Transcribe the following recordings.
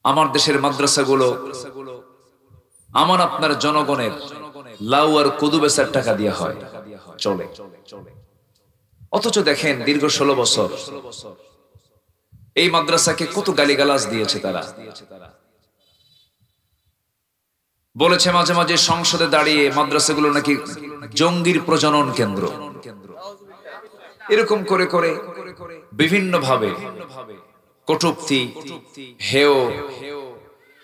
আমার দেশের মাদ্রাসাগুলো আমার আপনার জনগণের লাউ আর কদু বেচার টাকা দিয়ে হয়, চলে। অথচ দেখেন দীর্ঘ 16 বছর এই মাদ্রাসাকে কত গালিগালাজ দিয়েছে তারা। বলেছে মাঝে মাঝে সংসদে দাঁড়িয়ে মাদ্রাসাগুলো নাকি জঙ্গির প্রজনন কেন্দ্র। এরকম করে করে বিভিন্ন ভাবে কটূক্তি, হেয়,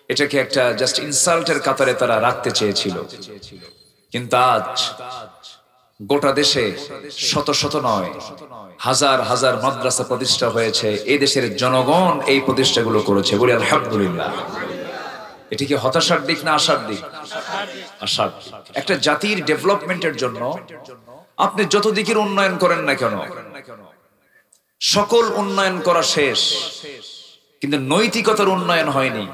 এটাকে একটা জাস্ট ইনসাল্টের কাতারে তারা রাখতে চেয়েছিল। কিন্তু আজ গোটা দেশে শত শত নয়, হাজার হাজার মাদ্রাসা প্রতিষ্ঠা হয়েছে। এই দেশের জনগণ এই প্রতিষ্ঠাগুলো করেছে, বলি আলহামদুলিল্লাহ। এটি কি হতাশার দিক না আশার দিক? আশার। একটা জাতির ডেভেলপমেন্টের জন্য আপনি যত দিকের উন্নয়ন করেন না কেন, সকল উন্নয়ন করা শেষ, কিন্তু নৈতিকতার উন্নয়ন হয়নি,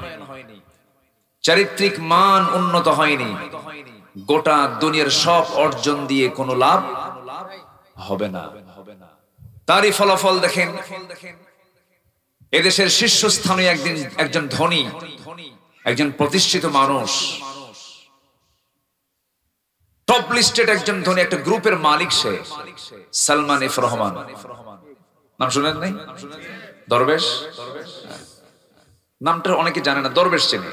চারিত্রিক মান উন্নত হয়নি। গোটা দুনিয়ার সব অর্জন দিয়ে কোনো লাভ হবে না। তারই ফলাফল দেখেন, এদেশের শীর্ষস্থানীয় একজন ধনী, একজন প্রতিষ্ঠিত মানুষ, টপ লিস্টেড একজন ধনী, একটা গ্রুপের মালিক, সে সালমান এফ রহমান। নাম শুনেন নাই? দরবেশ নামটা অনেকে জানে না, দরবেশ চেনে।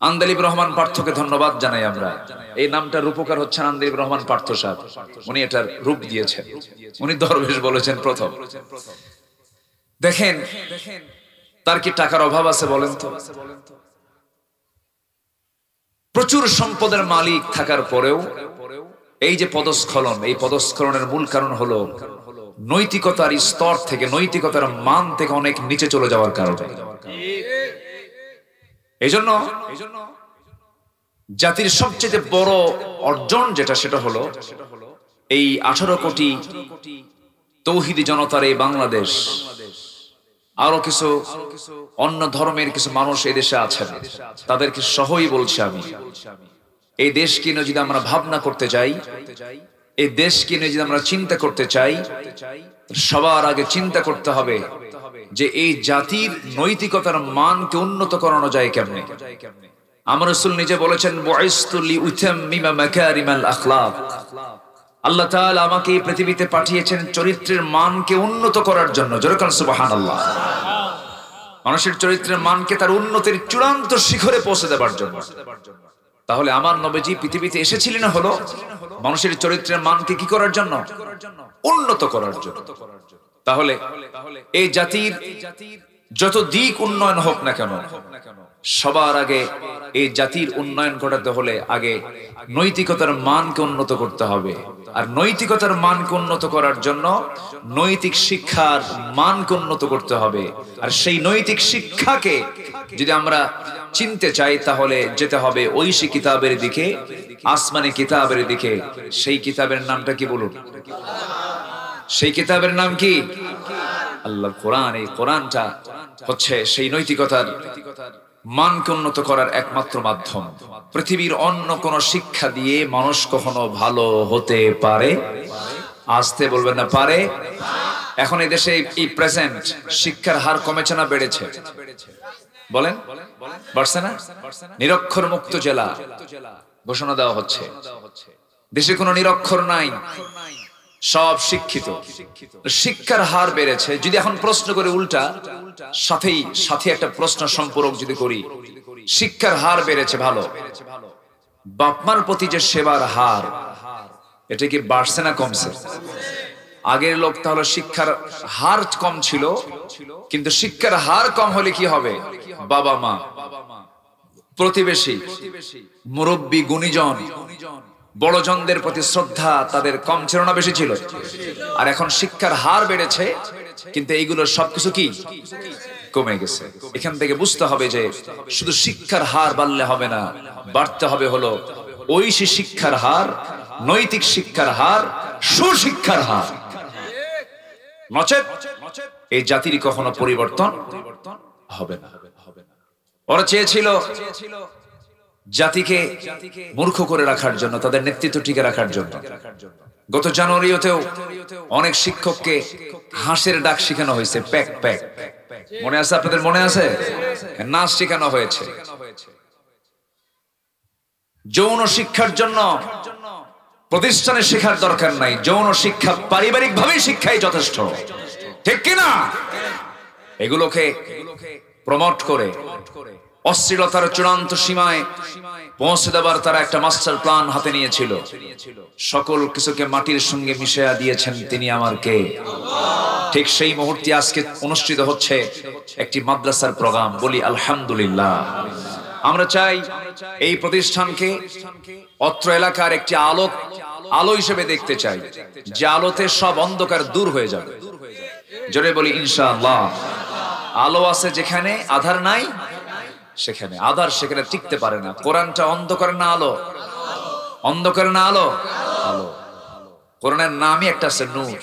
আন্দালিব রহমান পার্থকে ধন্যবাদ জানাই আমরা। এই নামটা রূপকার হচ্ছেন আন্দালিব রহমান পার্থ সাহেব, উনি এটার রূপ দিয়েছেন, উনি দরবেশ বলেছেন প্রথম। দেখেন তার কি টাকার অভাব আছে বলেন তো? প্রচুর সম্পদের মালিক থাকার পরেও এই যে পদস্খলন, এই পদস্খলনের মূল কারণ হলো নৈতিকতার স্তর থেকে, নৈতিকতার মান থেকে অনেক নিচে চলে যাওয়ার কারণে। এই জন্য জাতির সবচেয়ে বড় অর্জন যেটা, সেটা হলো এই 18 কোটি তৌহিদি জনতার এই বাংলাদেশ। আরো কিছু অন্য ধর্মের কিছু মানুষ এই দেশে আছেন, তাদেরকে সহই বলছি আমি, এই দেশকে নিয়ে যদি আমরা ভাবনা করতে চাই, এই দেশকে নিয়ে যদি আমরা চিন্তা করতে চাই, সবার আগে চিন্তা করতে হবে যে এই জাতির নৈতিকতার মানকে উন্নত করানো যায় কেমনে। আমার রাসূল নিজে বলেছেন, বুইসতু লিউতাম্মিমা মাকারিমাল আখলাক। আল্লাহ তাআলা আমাকে এই পৃথিবীতে পাঠিয়েছেন চরিত্রের মানকে উন্নত করার জন্য। জোরে বলেন সুবহানাল্লাহ। মানুষের চরিত্রের মানকে তার উন্নতির চূড়ান্ত শিখরে পৌঁছে দেবার জন্য। তাহলে আমার নবীজি পৃথিবীতে এসেছিলেন হলো মানুষের চরিত্রের মানকে কি করার জন্য? উন্নত করার জন্য। তাহলে এই জাতির যত দিক উন্নয়ন হোক না কেন, সবার আগে এই জাতির উন্নয়ন ঘটাতে হলে আগে নৈতিকতার মানকে উন্নত করতে হবে। আর নৈতিকতার মানকে উন্নত করার জন্য নৈতিক শিক্ষার মানকে উন্নত করতে হবে। আর সেই নৈতিক শিক্ষাকে যদি আমরা চিনতে চাই, তাহলে যেতে হবে ঐশী কিতাবের দিকে, আসমানি কিতাবের দিকে। সেই কিতাবের নামটা কি বলুন? সেই কিতাবের নাম কি? আল্লাহর কোরআন। এই কোরআনটা হচ্ছে সেই নৈতিকতার মানকে উন্নত করার একমাত্র মাধ্যম। পৃথিবীর অন্য কোন শিক্ষা দিয়ে মানুষ কখনো ভালো হতে পারে? আসতে বলবেন না, পারে। এখন এই দেশে এই প্রেজেন্ট শিক্ষার হার কমেছে না বেড়েছে? বলেন, বাড়ছে না? নিরক্ষর মুক্ত জেলা ঘোষণা দেওয়া হচ্ছে। দেশে কোনো নিরক্ষর নাই, সব শিক্ষিত। শিক্ষার হার বেড়েছে। যদি এখন প্রশ্ন করে উল্টা সাথে একটা প্রশ্ন সম্পূরক যদি করি, শিক্ষার হার বেড়েছে ভালো, বাপমার প্রতি যে সেবার হার, এটা কি বাড়ছে না কমছে? আগের লোক তাহলে শিক্ষার হার কম ছিল, কিন্তু শিক্ষার হার কম হলে কি হবে? বাবা মা, প্রতিবেশী, মুরব্বী, গুণীজন, বড়জনদের প্রতি শ্রদ্ধা তাদের কম ছিল না বেশি ছিল? আর এখন শিক্ষার হার বেড়েছে, কিন্তু এইগুলো সবকিছু কি কমে গেছে। এখান থেকে বুঝতে হবে যে শুধু শিক্ষার হার বাড়লে হবে না, বাড়তে হবে হলো ঐশী শিক্ষার হার, নৈতিক শিক্ষার হার, সুশিক্ষার হার। নচেত এই জাতির কখনো পরিবর্তন হবে না। ওরা চেয়েছিল জাতিকে মূর্খ করে রাখার জন্য, তাদের নেতৃত্ব টিকে রাখার জন্য। গত জানুয়ারিতেও অনেক শিক্ষককে হাঁসের ডাক শেখানো হয়েছে, প্যাক প্যাক। মনে আছে আপনাদের? মনে আছে? নাচ শেখানো হয়েছে। যৌন শিক্ষার জন্য প্রতিষ্ঠানে শেখার দরকার নাই, যৌন শিক্ষা পারিবারিক ভাবে শিক্ষাই যথেষ্ট, ঠিক কিনা? এগুলোকে প্রমোট করে অশ্লীলতার চূড়ান্ত সীমায় পৌঁছে দেবার তারা একটা মাস্টার প্ল্যান হাতে নিয়েছিল। সকল কিছুকে মাটির সঙ্গে মিশিয়ে দিয়েছেন তিনি আমার কে। ঠিক সেই মুহূর্তে আজকে অনুষ্ঠিত হচ্ছে একটি মাদ্রাসার প্রোগ্রাম। বলি আলহামদুলিল্লাহ। আমরা চাই এই প্রতিষ্ঠানকে অত্র এলাকার একটি আলো হিসেবে দেখতে চাই, যে আলোতে সব অন্ধকার দূর হয়ে যাবে। জোরে বলি ইনশাআল্লাহ। আলো আছে যেখানে, আধার নাই সেখানে। আধার সেখানে টিকতে পারে না। কোরআনটা অন্ধকার না আলো? অন্ধকার না আলো? আলো। কোরআনের নামই একটা আছে নূর।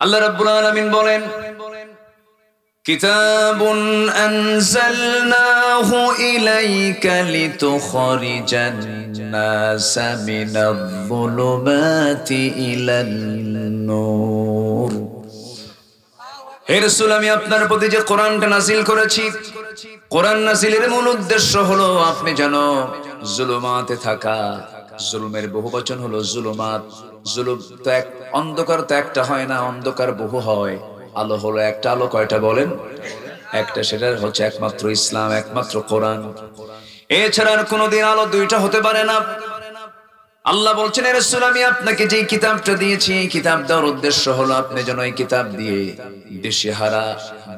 আল্লাহ রাব্বুল আলামিন বলেন, কিতাবুন আনজালনাহু ইলাইকা লিতুখরিজান নাসা মিনায-যুলুমাতি ইলান-নূর। হে রাসূল, আমি আপনার প্রতি যে কোরআনটা নাযিল করেছি, কোরআন নাযিলের মূল উদ্দেশ্য হলো আপনি যেন জুলুমাতে থাকা, জুলুমের বহুবচন হলো জুলুমাত। জুলুম তো এক, অন্ধকার তো একটা হয় না, অন্ধকার বহু হয়। আলো হলো একটা। আলো কয়টা বলেন? একটা। সেটা হচ্ছে একমাত্র ইসলাম, একমাত্র কোরআন। এছাড়া আর কোনোদিন আলো দুইটা হতে পারে না। আল্লাহ বলছেন, হে রাসূল, আমি আপনাকে যে কিতাবটা দিয়েছি, এই কিতাব দেওয়ার উদ্দেশ্য হলো আপনি যেন এই কিতাব দিয়ে দিশেহারা,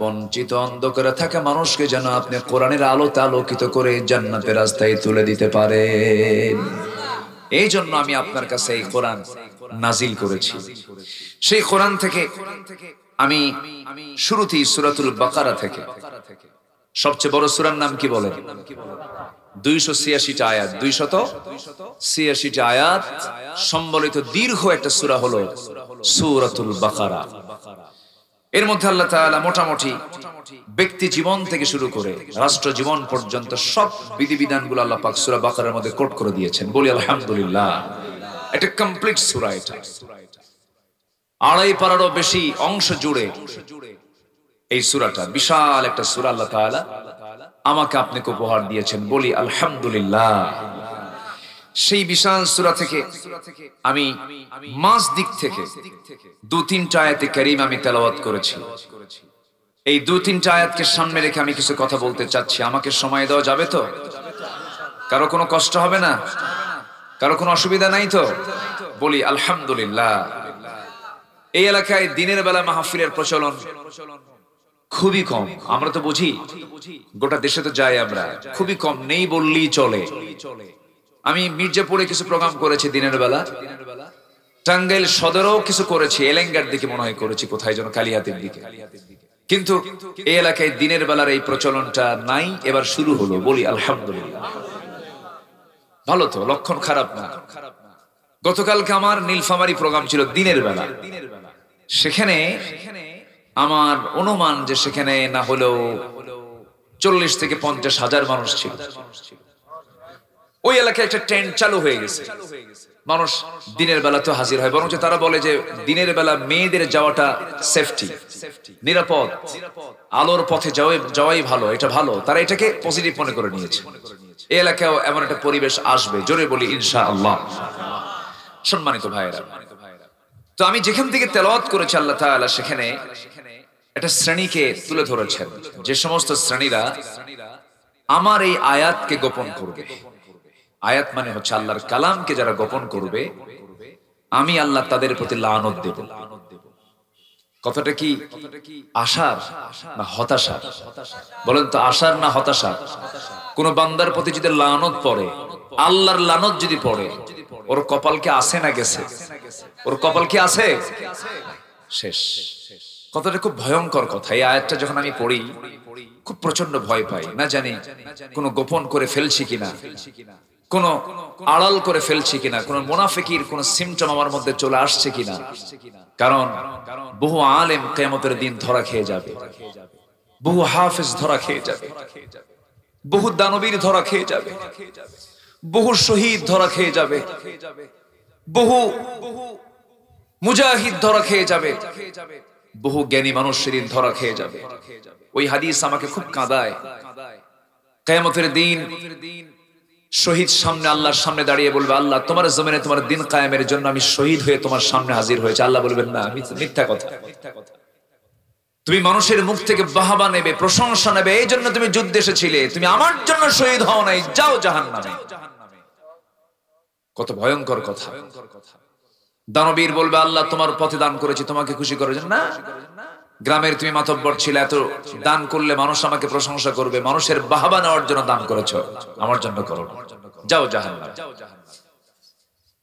বঞ্চিত, অন্ধকারে থাকা মানুষকে যেন আপনি কোরআনের আলোতে আলোকিত করে জান্নাতের রাস্তায় তুলে দিতে পারেন। এই জন্য আমি আপনার কাছে এই কোরআন নাজিল করেছি। সেই কোরআন থেকে আমি শুরুতেই সূরাতুল বাকারা থেকে, সবচেয়ে বড় সূরার নাম কি বলেন? 286টা আয়াত, 286টা আয়াত সম্বলিত দীর্ঘ একটা সূরা হলো সূরাতুল বাকারা। এর মধ্যে আল্লাহ তাআলা মোটামুটি ব্যক্তি জীবন থেকে শুরু করে রাষ্ট্র জীবন পর্যন্ত সব বিধিবিধানগুলো আল্লাহ পাক সূরা বাকারার মধ্যে কোট করে দিয়েছেন। বলি আলহামদুলিল্লাহ। এটা কমপ্লিট সূরা। এটা 2.5 পারারও বেশি অংশ জুড়ে এই সূরাটা, বিশাল একটা সূরা আল্লাহ তাআলা আমাকে আপনাকে উপহার দিয়েছেন। বলি আলহামদুলিল্লাহ। সেই বিশাল সূরা থেকে আমি মাস দিক থেকে 2-3টা আয়াতে কারীম আমি তেলাওয়াত করেছি। এই 2-3টা আয়াতকে সামনে রেখে আমি কিছু কথা বলতে চাচ্ছি। আমাকে সময় দেওয়া যাবে তো? কারো কোনো কষ্ট হবে না? কারো কোনো অসুবিধা নাই তো? বলি আলহামদুলিল্লাহ। এই এলাকায় দিনের বেলা মাহফিলের প্রচলন খুবই কম। আমরা তো বুঝি, গোটা দেশে তো যাই আমরা, খুবই কম, নেই বললেই চলে। আমি মির্জাপুরে কিছু প্রোগ্রাম করেছি দিনের বেলা, টাঙ্গাইল সদরেও কিছু করেছি, এলেঙ্গার দিকে মনে হয় করেছি, কোথায় যেন কালিয়াতের দিকে। কিন্তু এই এলাকায় দিনের বেলার এই প্রচলনটা নাই, এবার শুরু হলো। বলি আলহামদুলিল্লাহ। ভালো তো, লক্ষণ খারাপ না। গতকালকে আমার নীলফামারী প্রোগ্রাম ছিল দিনের বেলা। সেখানে আমার অনুমান যে সেখানে না হলেও 40 থেকে 50 হাজার মানুষ ছিল। ওই এলাকায় একটা টেন্ট চালু হয়ে গেছে। মানুষ দিনের বেলা তো হাজির হয়, বরং তারা বলে যে দিনের বেলা মেয়েদের যাওয়াটা সেফটি, নিরাপদ, আলোর পথে যাওয়াই ভালো, এটা ভালো। তারা এটাকে পজিটিভ মনে করে নিয়েছে। এই এলাকায় এমন একটা পরিবেশ আসবে, জোরে বলি ইনশাআল্লাহ। সম্মানিত ভাইয়েরা, তো আমি যেখান থেকে তেলাওয়াত করেছি আল্লাহ তাআলা সেখানে একটা শ্রেণীকে তুলে ধরেছেন, যে সমস্ত শ্রেণীরা আমার এই আয়াতকে গোপন করবে। আয়াত মানে হচ্ছে আল্লাহর কালামকে যারা গোপন করবে, আমি আল্লাহ তাদের প্রতি লানত দেব। কথাটা কি আশার না হতাশা? বলেন তো, আশার না হতাশা? কোন বান্দার প্রতি যদি লানত পড়ে, আল্লাহর লানত যদি পড়ে, ওর কপাল কি আছে না গেছে? ওর কপাল কি আছে? শেষ। কথাটা খুব ভয়ঙ্কর কথা। এই আয়াতটা যখন আমি পড়ি খুব প্রচন্ড ভয় পাই। না জানি কোন গোপন করে ফেলছি কিনা, কোন আড়াল করে ফেলছি কিনা, কোন মুনাফিকির কোন সিমটম আমার মধ্যে চলে আসছে কিনা। কারণ বহু আলেম কিয়ামতের দিন ধরা খেয়ে যাবে, বহু হাফেজ ধরা খেয়ে যাবে, বহু দানবীর ধরা খেয়ে যাবে, বহু শহীদ ধরা খেয়ে যাবে, বহু মুজাহিদ ধরা খেয়ে যাবে। বহু জ্ঞানী মানুষ সেদিন ধরা খেয়ে যাবে। ওই হাদিস আমাকে খুব কাঁদায়। কিয়ামতের দিন শহীদ সামনে আল্লাহর সামনে দাঁড়িয়ে বলবে, আল্লাহ তোমার জমিনে তোমার দিন কায়েমের জন্য আমি শহীদ হয়ে তোমার সামনে হাজির হয়েছে। আল্লাহ বলবেন, না, মিথ্যা কথা। তুমি মানুষের মুখ থেকে বাহবা নেবে, প্রশংসা নেবে, এই জন্য তুমি যুদ্ধে এসেছিলে, তুমি আমার জন্য শহীদ হও নাই, যাও জাহান্নামে। কত ভয়ঙ্কর কথা। দানবীর বলবে, আল্লাহ তোমার পথে দান করেছি তোমাকে খুশি করার জন্য। না, গ্রামের তুমি মাতব্বর ছিলে, এত দান করলে মানুষ আমাকে প্রশংসা করবে, মানুষের বাহবা নেওয়ার জন্য দান করেছো, আমার জন্য করো, যাও জাহান্নামে।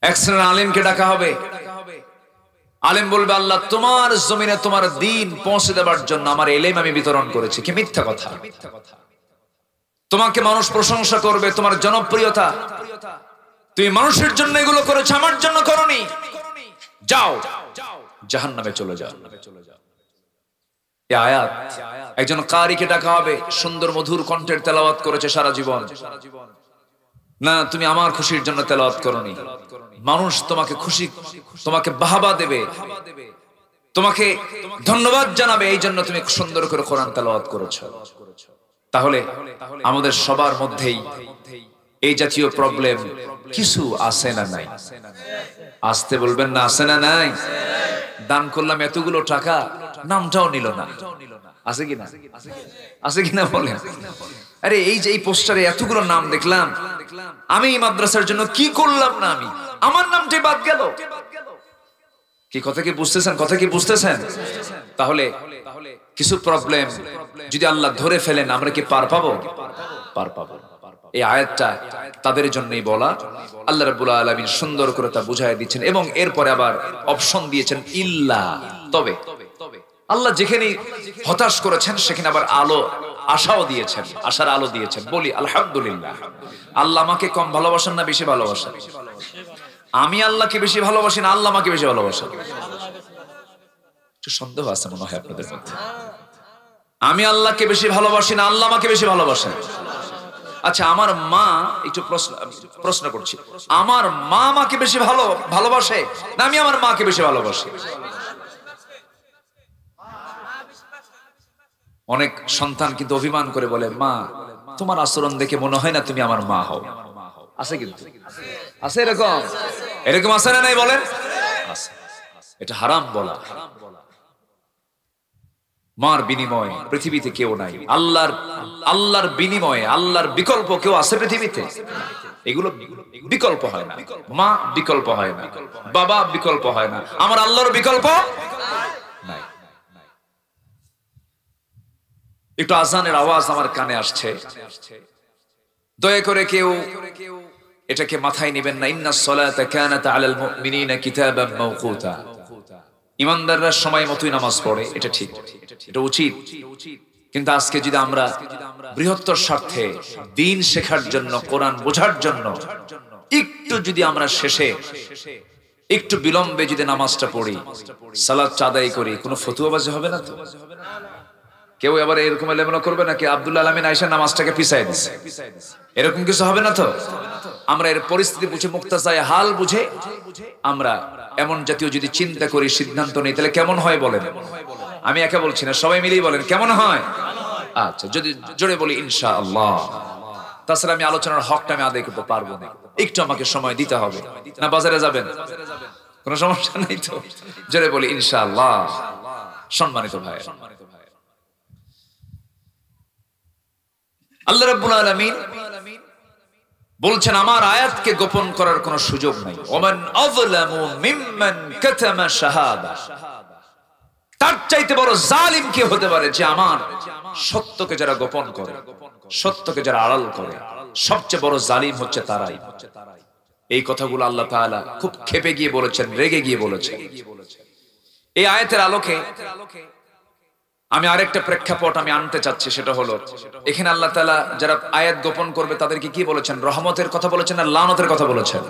এক শ্রেণীর আলেমকে ডাকা হবে। আলেম বলবে, আল্লাহ তোমার জমিনে তোমার দিন পৌঁছে দেওয়ার জন্য আমার এলেম আমি বিতরণ করেছি। কি মিথ্যা কথা। তোমাকে মানুষ প্রশংসা করবে, তোমার জনপ্রিয়তা, তুমি মানুষের জন্য এগুলো করেছো, আমার জন্য করনি, যাও জাহান্নামে চলে যাও। এই আয়াত একজন কারিকে ডাকা হবে, সুন্দর মধুর কণ্ঠের তেলাওয়াত করেছে সারা জীবন। না, তুমি আমার খুশির জন্য তেলাওয়াত করনি, মানুষ তোমাকে খুশি, তোমাকে বাহবা দেবে, তোমাকে ধন্যবাদ জানাবে, এই জন্য তুমি সুন্দর করে কোরআন তেলাওয়াত করেছো। তাহলে আমাদের সবার মধ্যেই এই জাতীয় প্রবলেম কিছু আছে না নাই? আসতে বলবেন না, আছে না নাই? দান করলাম এতগুলো টাকা, নামটাও নিল না, আছে কিনা? আছে কিনা বলেন? আরে এই যে এই পোস্টারে এতগুলো নাম দেখলাম, আমি এই মাদ্রাসার জন্য কি করলাম না, আমি আমার নামটাই বাদ গেল। কি কথা কি বুঝতেছেন? কথা কি বুঝতেছেন? তাহলে কিছু প্রবলেম যদি আল্লাহ ধরে ফেলেন, আমরা কি পার পাবো? পার পাবো। এই আয়াতটা তাদের জন্যই বলা। আল্লাহ রাব্বুল আলামিন সুন্দর করে তা বুঝায় দিচ্ছেন এবং এরপরে আবার অপশন দিয়েছেন, ইল্লা, তবে। আল্লাহ যেখানে হতাশ করেছেন সেখানে আবার আলো, আশাও দিয়েছেন, আশার আলো দিয়েছেন। বলি আলহামদুলিল্লাহ। আল্লাহ আমাকে কম ভালোবাসেন না বেশি ভালোবাসেন? আমি আল্লাহকে বেশি ভালোবাসি না আল্লাহ আমাকে বেশি ভালোবাসেন? একটু সন্দেহ আছে মনে হয় আপনাদের মধ্যে। আমি আল্লাহকে বেশি ভালোবাসি না আল্লাহ আমাকে বেশি ভালোবাসেন? আচ্ছা, আমার মা, একটু প্রশ্ন করছি, আমার মা আমাকে বেশি ভালোবাসে না আমি আমার মাকে বেশি ভালোবাসি? অনেক সন্তান কিন্তু অভিমান করে বলে, মা তোমার আচরণ দেখে মনে হয় না তুমি আমার মা হও। আছে কিন্তু, আছে এরকম, এরকম আছে না নাই বলেন? এটা হারাম বলা। মার বিনিময়ে পৃথিবীতে কেউ নাই। আল্লাহর বিনিময়ে, আল্লাহর বিকল্প কেউ আছে পৃথিবীতে? এগুলো বিকল্প হয় না। মা বিকল্প হয় না, বাবা বিকল্প হয় না, আমার আল্লাহর বিকল্প নাই। একটু আজানের আওয়াজ আমার কানে আসছে, দয়া করে কেউ এটাকে মাথায় নেবেন না। ইন্নাস সালাতা কানাত আলাল মুমিনিনা কিতাবাম মাওকুতা। ইমানদাররা সময় মতোই নামাজ পড়ে, এটা ঠিক, এটা উচিত। কিন্তু আজকে যদি আমরা বৃহত্তর স্বার্থে দ্বীন শেখার জন্য, কোরআন বোঝার জন্য একটু যদি আমরা শেষে একটু বিলম্বে যদি নামাজটা পড়ি, সালাত আদায় করি, কোনো ফতুয়াবাজি হবে না তো? কেউ আবার এরকম এলোমেলো করবে নাকি আব্দুল আলামিন আয়েশা নামাজটাকে পিছায় দিছে, এরকম কিছু হবে না তো? আমরা এর পরিস্থিতি বুঝে, মুক্তাসায় হাল বুঝে আমরা এমন জাতীয় যদি চিন্তা করি, সিদ্ধান্ত নেই, তাহলে কেমন হয় বলেন? আমি একা বলছি না, সবাই মিলেই বলেন কেমন হয়। আচ্ছা, যদি জোরে বলি ইনশাআল্লাহ। তাছাড়া আমি আলোচনার হকটা আমি আদায় করতে পারবো না, একটু আমাকে সময় দিতে হবে। না বাজারে যাবেন? কোনো সমস্যা নাই তো? জোরে বলি ইনশাআল্লাহ। সম্মানিত ভাই, আল্লাহ রাব্বুল আলামিন বলছেন, আমার আয়াতকে গোপন করার কোনো সুযোগ নাই। ওমান আযলামু মিম্মান কাতামা শাহাদা। তার চাইতে বড় জালিম কে হতে পারে যে আমার সত্যকে যারা গোপন করে, সত্যকে যারা আড়াল করে, সবচেয়ে বড় জালিম হচ্ছে তারাই। এই কথাগুলো আল্লাহ তাআলা খুব ক্ষেপে গিয়ে বলেছেন, রেগে গিয়ে বলেছেন। এই আয়াতের আলোকে আমি আরেকটা প্রেক্ষাপট আমি আনতে চাচ্ছি, সেটা হলো এখানে আল্লাহ তাআলা যারা আয়াত গোপন করবে তাদেরকে কি বলেছেন? রহমতের কথা বলেছেন না লানতের কথা বলেছেন?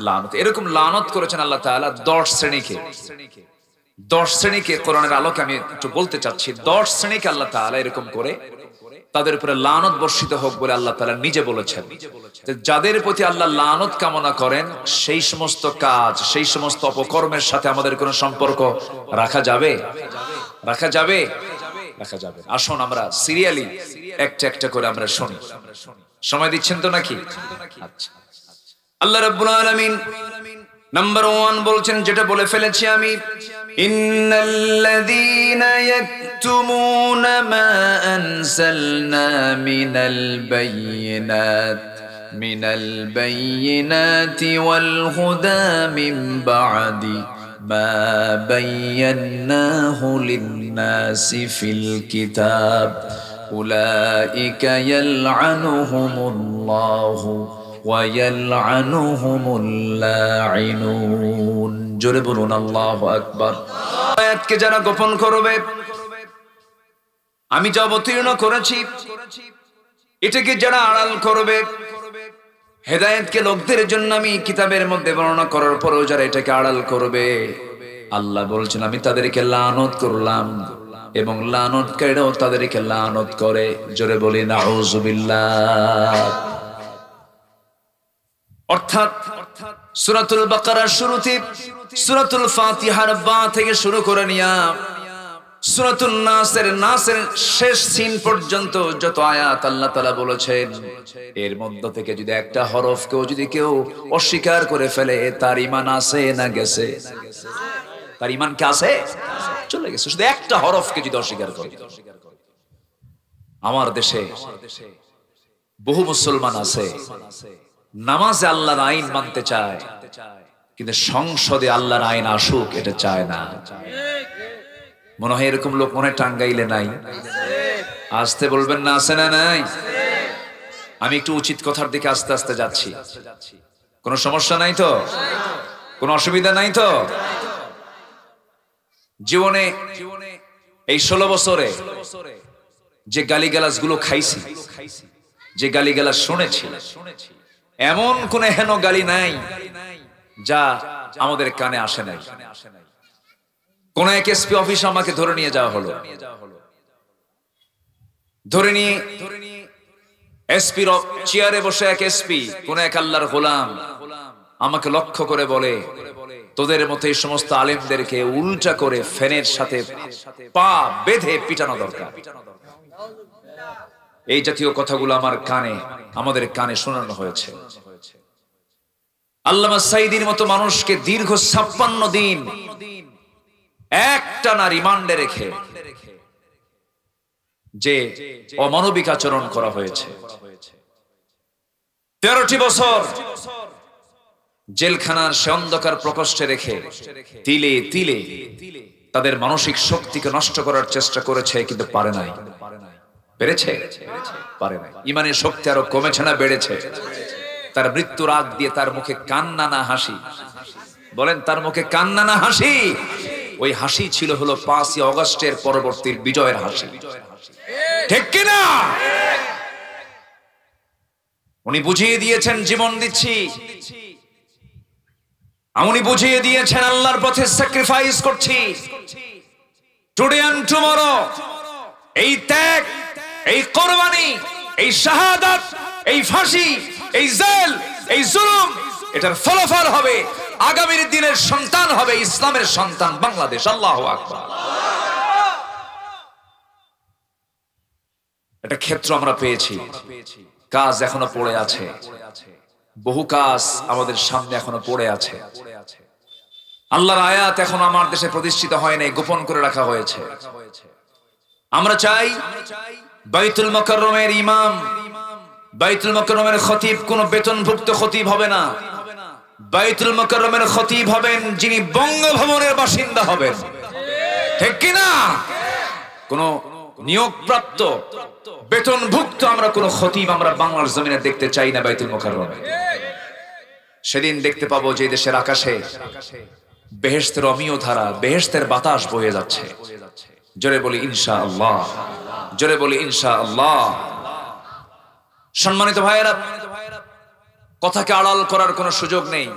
লানত। এরকম লানত করেছেন আল্লাহ তাআলা 10 শ্রেণীকে। 10 শ্রেণীকে কোরআনের আলোকে আমি একটু বলতে চাচ্ছি। 10 শ্রেণীকে আল্লাহ তাআলা এরকম করে তাদের উপরে লানত বর্ষিত হোক বলে আল্লাহ তাআলা নিজে বলেছেন। যাদের প্রতি আল্লাহ লানত কামনা করেন সেই সমস্ত কাজ, সেই সমস্ত অপকর্মের সাথে আমাদের কোনো সম্পর্ক রাখা যাবে? রাখা যাবে? রাখা যাবে। আসুন আমরা সিরিয়ালি একটা একটা করে আমরা শুনি। সময় দিচ্ছেন তো নাকি? আচ্ছা। আল্লাহ রাব্বুল আলামিন নাম্বার 1 বলছেন, যেটা বলে ফেলেছি আমি, ইন্নাল্লাযীনা ইয়াকতুমুনা মা আনজালনা মিনাল বায়্যিনাতি ওয়াল হুদা মিন বা'দি মা বায়্যানাহু লিন-নাসি ফিল কিতাব উলাইকা ইয়ালআনুহুমুল্লাহু ওয়ায়ালআনুহুমুল লাঈনুন। জোরে বলুন আল্লাহু আকবার। আয়াতকে যারা গোপন করবে, আমি যা অবতীর্ণ করেছি এটাকে যারা আড়াল করবে, হেদায়েতকে লোকদের জন্য আমি কিতাবের মধ্যে বর্ণনা করার পরেও যারা এটাকে আড়াল করবে, আল্লাহ বলছেন আমি তাদেরকে লানত করলাম এবং লানতকারীরাও তাদেরকে লানত করে। জোরে বলি নাউযুবিল্লাহ। অর্থাৎ সূরাতুল বাকারার শুরুতে সূরাতুল ফাতিহার বা থেকে শুরু করে নিয়া সূরাতুন নাসের শেষ সিন পর্যন্ত যত আয়াত আল্লাহ তাআলা বলেছেন, এর মধ্য থেকে যদি একটা হরফকেও যদি কেউ অস্বীকার করে ফেলে, তার ঈমান আছে না গেছে? তার ঈমান কি আছে? চলে গেছে। শুধু একটা হরফকে যদি অস্বীকার করে। আমার দেশে বহু মুসলমান আছে নামাজে আল্লাহর আইন মানতে চায়, কিন্তু সংসদে আল্লাহর আইন আসুক এটা চায় না। মনে হয় এরকম লোক মনে টাঙ্গাইলে নাই? আসতে বলবেন না, আছে না নাই? আমি একটু উচিত কথার দিকে আস্তে আস্তে যাচ্ছি। কোনো সমস্যা নাই তো? কোনো অসুবিধা নাই তো? জীবনে এই 16 বছরে যে গালিগালাজ গুলো খাইছি, যে গালিগালাজ শুনেছি, এমন কোন হেন গালি নাই যা আমাদের কানে আসে নাই। কোন এক এসপি অফিস আমাকে ধরে নিয়ে যাওয়া হলো, ধরে নিয়ে এসপির চেয়ারে বসে এক এসপি, কোন এক আল্লাহর গোলাম আমাকে লক্ষ্য করে বলে, তোদের মতো এই সমস্ত আলেমদেরকে উল্টা করে ফ্যানের সাথে পা বেঁধে পিটানো দরকার। এই জাতীয় কথাগুলো আমাদের কানে শোনানো হয়েছে। আল্লামা সাঈদীর মতো মানুষকে দীর্ঘ 56 দিন একটানা রিমান্ডে রেখে যে অমানবিক আচরণ করা হয়েছে, 13টি বছর জেলখানার সে অন্ধকার প্রকোষ্ঠে রেখে তিলে তিলে তাদের মানসিক শক্তিকে নষ্ট করার চেষ্টা করেছে, কিন্তু পারে নাই। পেরেছে? পারে নাই। ঈমানের শক্তি আরো কমেছে না বেড়েছে? তার মৃত্যুর আগ দিয়ে তার মুখে কান্না না হাসি? বলেন, তার মুখে কান্না না হাসি? ওই হাসি ছিল হলো 5ই আগস্টের পরবর্তী বিজয়ের হাসি। ঠিক কিনা? উনি বুঝিয়ে দিয়েছেন জীবন দিচ্ছি, উনি বুঝিয়ে দিয়েছেন আল্লাহর পথে স্যাক্রিফাইস করছি। টুডে এন্ড টুমরো এই ত্যাগ, এই কোরবানি, এই শাহাদাত, এই ফাঁসি, এই জেল, এই জুলুম, এটার ফলাফল হবে আগামীর দিনের সন্তান হবে ইসলামের সন্তান বাংলাদেশ। আল্লাহু আকবার। এটা ক্ষেত্র আমরা পেয়েছি, কাজ এখনো পড়ে আছে, বহু কাজ আমাদের সামনে এখনো পড়ে আছে। আল্লাহর আয়াত এখনো আমার দেশে প্রতিষ্ঠিত হয় নাই, গোপন করে রাখা হয়েছে। আমরা চাই বাইতুল মুকাররমের ইমাম, বাইতুল মুকাররমের খতিব কোনো বেতনভুক্ত খতিব হবে না। বাইতুল মুকাররমের খতিব হবেন যিনি বঙ্গভবনের বাসিন্দা হবেন। ঠিক কি না? কোন নিয়োগপ্রাপ্ত বেতনভুক্ত আমরা কোন খতিব আমরা বাংলার জমিনে দেখতে চাই না বাইতুল মুকাররমে। সেদিন দেখতে পাবো যে দেশের আকাশে বেহেশতের অমিয় ধারা, বেহেশতের বাতাস বয়ে যাচ্ছে। জোরে বলি ইনশাআল্লাহ, জোরে বলি ইনশাআল্লাহ। সম্মানিত ভাইয়েরা, কথাকে আড়াল করার কোনো সুযোগ নেই।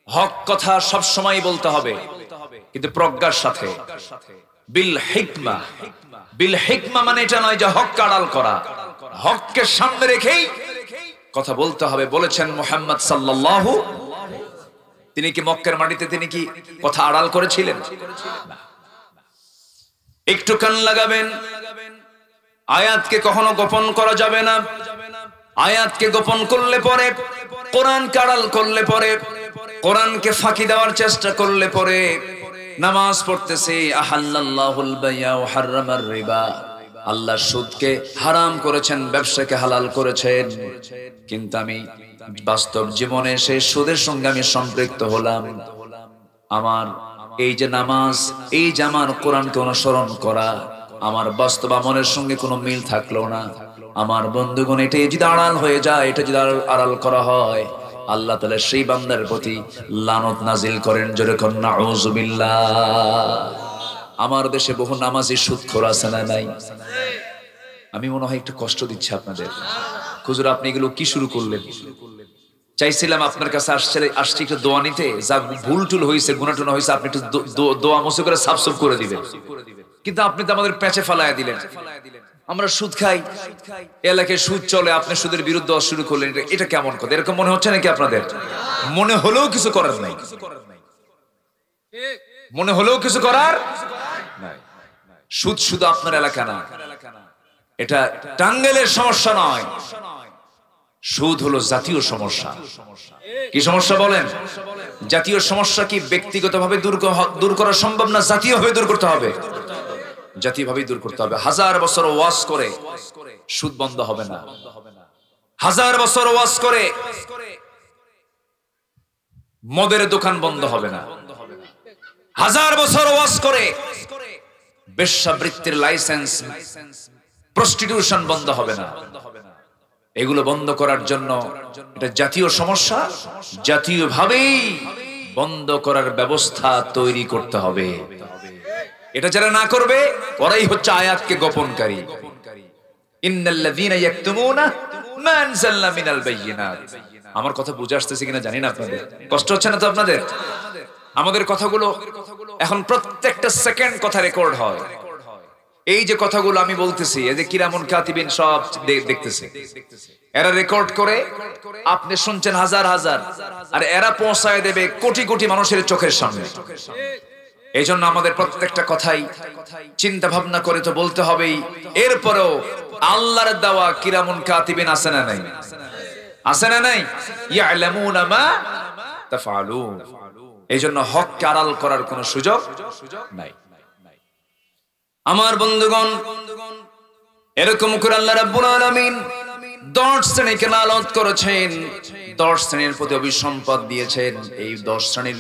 হক কথা সব সময় বলতে হবে, কিন্তু প্রজ্ঞার সাথে। বিল হিকমা, বিল হিকমা মানে এটা নয় যে হক আড়াল করা, হককে সামনে রেখেই কথা বলতে হবে। বলেছেন মুহাম্মদ সাল্লাল্লাহু, তিনি কি মক্কার মাটিতে তিনি কি কথা আড়াল করেছিলেন? একটু কান লাগাবেন। আয়াতকে কখনো গোপন করা যাবে না। আয়াতকে গোপন করলে পরে, কোরআনকে আড়াল করলে পরে, কোরআনকে ফাঁকি দেওয়ার চেষ্টা করলে পরে, নামাজ পড়তেছে আহাল্লাল্লাহুল বাইয়া ওয়া হারামার রিবা, আল্লাহ সুদকে হারাম করেছেন, ব্যবসাকে হালাল করেছেন, কিন্তু আমি বাস্তব জীবনে সেই সুদের সঙ্গে আমি সম্পৃক্ত হলাম। আমার এই যে নামাজ, এই যে আমার কোরআনকে অনুসরণ করা, আমার বাস্তব আমলের সঙ্গে কোনো মিল থাকলো না। আমার বন্ধুগণ, এটা যদি আড়াল হয়ে যায়, এটা যদি আড়াল করা হয়, আল্লাহ তাআলা সেই বান্দার প্রতি লানত নাজিল করেন। জোরে কোন নাউযুবিল্লাহ। আমার দেশে বহু নামাজি সুদখোর আছে না নাই? আমি মনে হয় একটু কষ্ট দিচ্ছি আপনাদের। হুজুর আপনি এগুলো কি শুরু করলেন? চাইছিলাম আপনার কাছে আসছি একটু দোয়া নিতে, যা ভুল টুল হয়েছে, গুনাহ টুনা হয়েছে, আপনি একটু দোয়া মুছে করে সাফ সাফ করে দিবেন, কিন্তু আপনি তো আমাদের প্যাচে ফালায়া দিলেন। আমরা সুদ খাই, এলাকায় সুদ চলে, আপনি সুদের বিরুদ্ধে শুরু করলেন। এটা কেমন কথা? এরকম মনে হচ্ছে নাকি আপনাদের? মনে হলেও কিছু করার নাই, মনে হলেও কিছু করার নাই। সুদ শুধু আপনার এলাকা না, এটা টাঙ্গাইলের সমস্যা নয়, সুদ হলো জাতীয় সমস্যা। কি সমস্যা বলেন? জাতীয় সমস্যা কি ব্যক্তিগতভাবে দূর করা সম্ভব না? জাতীয়ভাবে দূর করতে হবে, জাতীয়ভাবে দূর করতে হবে। 1000 বছর ওয়াজ করে সুদ বন্ধ হবে না। 1000 বছর ওয়াজ করে মদের দোকান বন্ধ হবে না। 1000 বছর ওয়াজ করে বেশ্যাবৃত্তির লাইসেন্স, প্রস্টিটিউশন বন্ধ হবে না। এগুলো বন্ধ করার জন্য এটা জাতীয় সমস্যা, জাতীয়ভাবেই বন্ধ করার ব্যবস্থা তৈরি করতে হবে। এটা যারা না করবে, ওরাই হচ্ছে আয়াতকে গোপনকারী। ইন্নাল্লাযীনা ইয়াকতুমুনা মা আনজালনা মিনাল বাইয়িনাত। আমার কথা বুঝে আসতেছে কিনা জানি না আপনাদের, কষ্ট হচ্ছে না তো আপনাদের? আমাদের কথাগুলো এখন প্রত্যেকটা সেকেন্ড কথা রেকর্ড হয়। এই যে কথাগুলো আমি বলতেছি, এই যে কিরামুন কাতিবিন সব দেখতেছে, এরা রেকর্ড করে, আপনি শুনছেন হাজার হাজার, আর এরা পৌঁছায় দেবে কোটি কোটি মানুষের চোখের সামনে। এই জন্য আমাদের প্রত্যেকটা কথাই চিন্তা ভাবনা করে তো বলতে হবেই। এরপরেও আল্লাহর দেওয়া কিরামুন কাতিবিন আছে না নাই? আছে না নাই? ইয়ালামুনা মা তাফআলুন। এই জন্য হককে আড়াল করার কোনো সুযোগ নাই। আমার বন্ধুগণ, এরকম করে আল্লাহ রাব্বুল আলামিন 10 শ্রেণীকে লালত করেছেন, 10 শ্রেণীর প্রতি অভিসম্পদ দিয়েছেন। এই 10 শ্রেণীর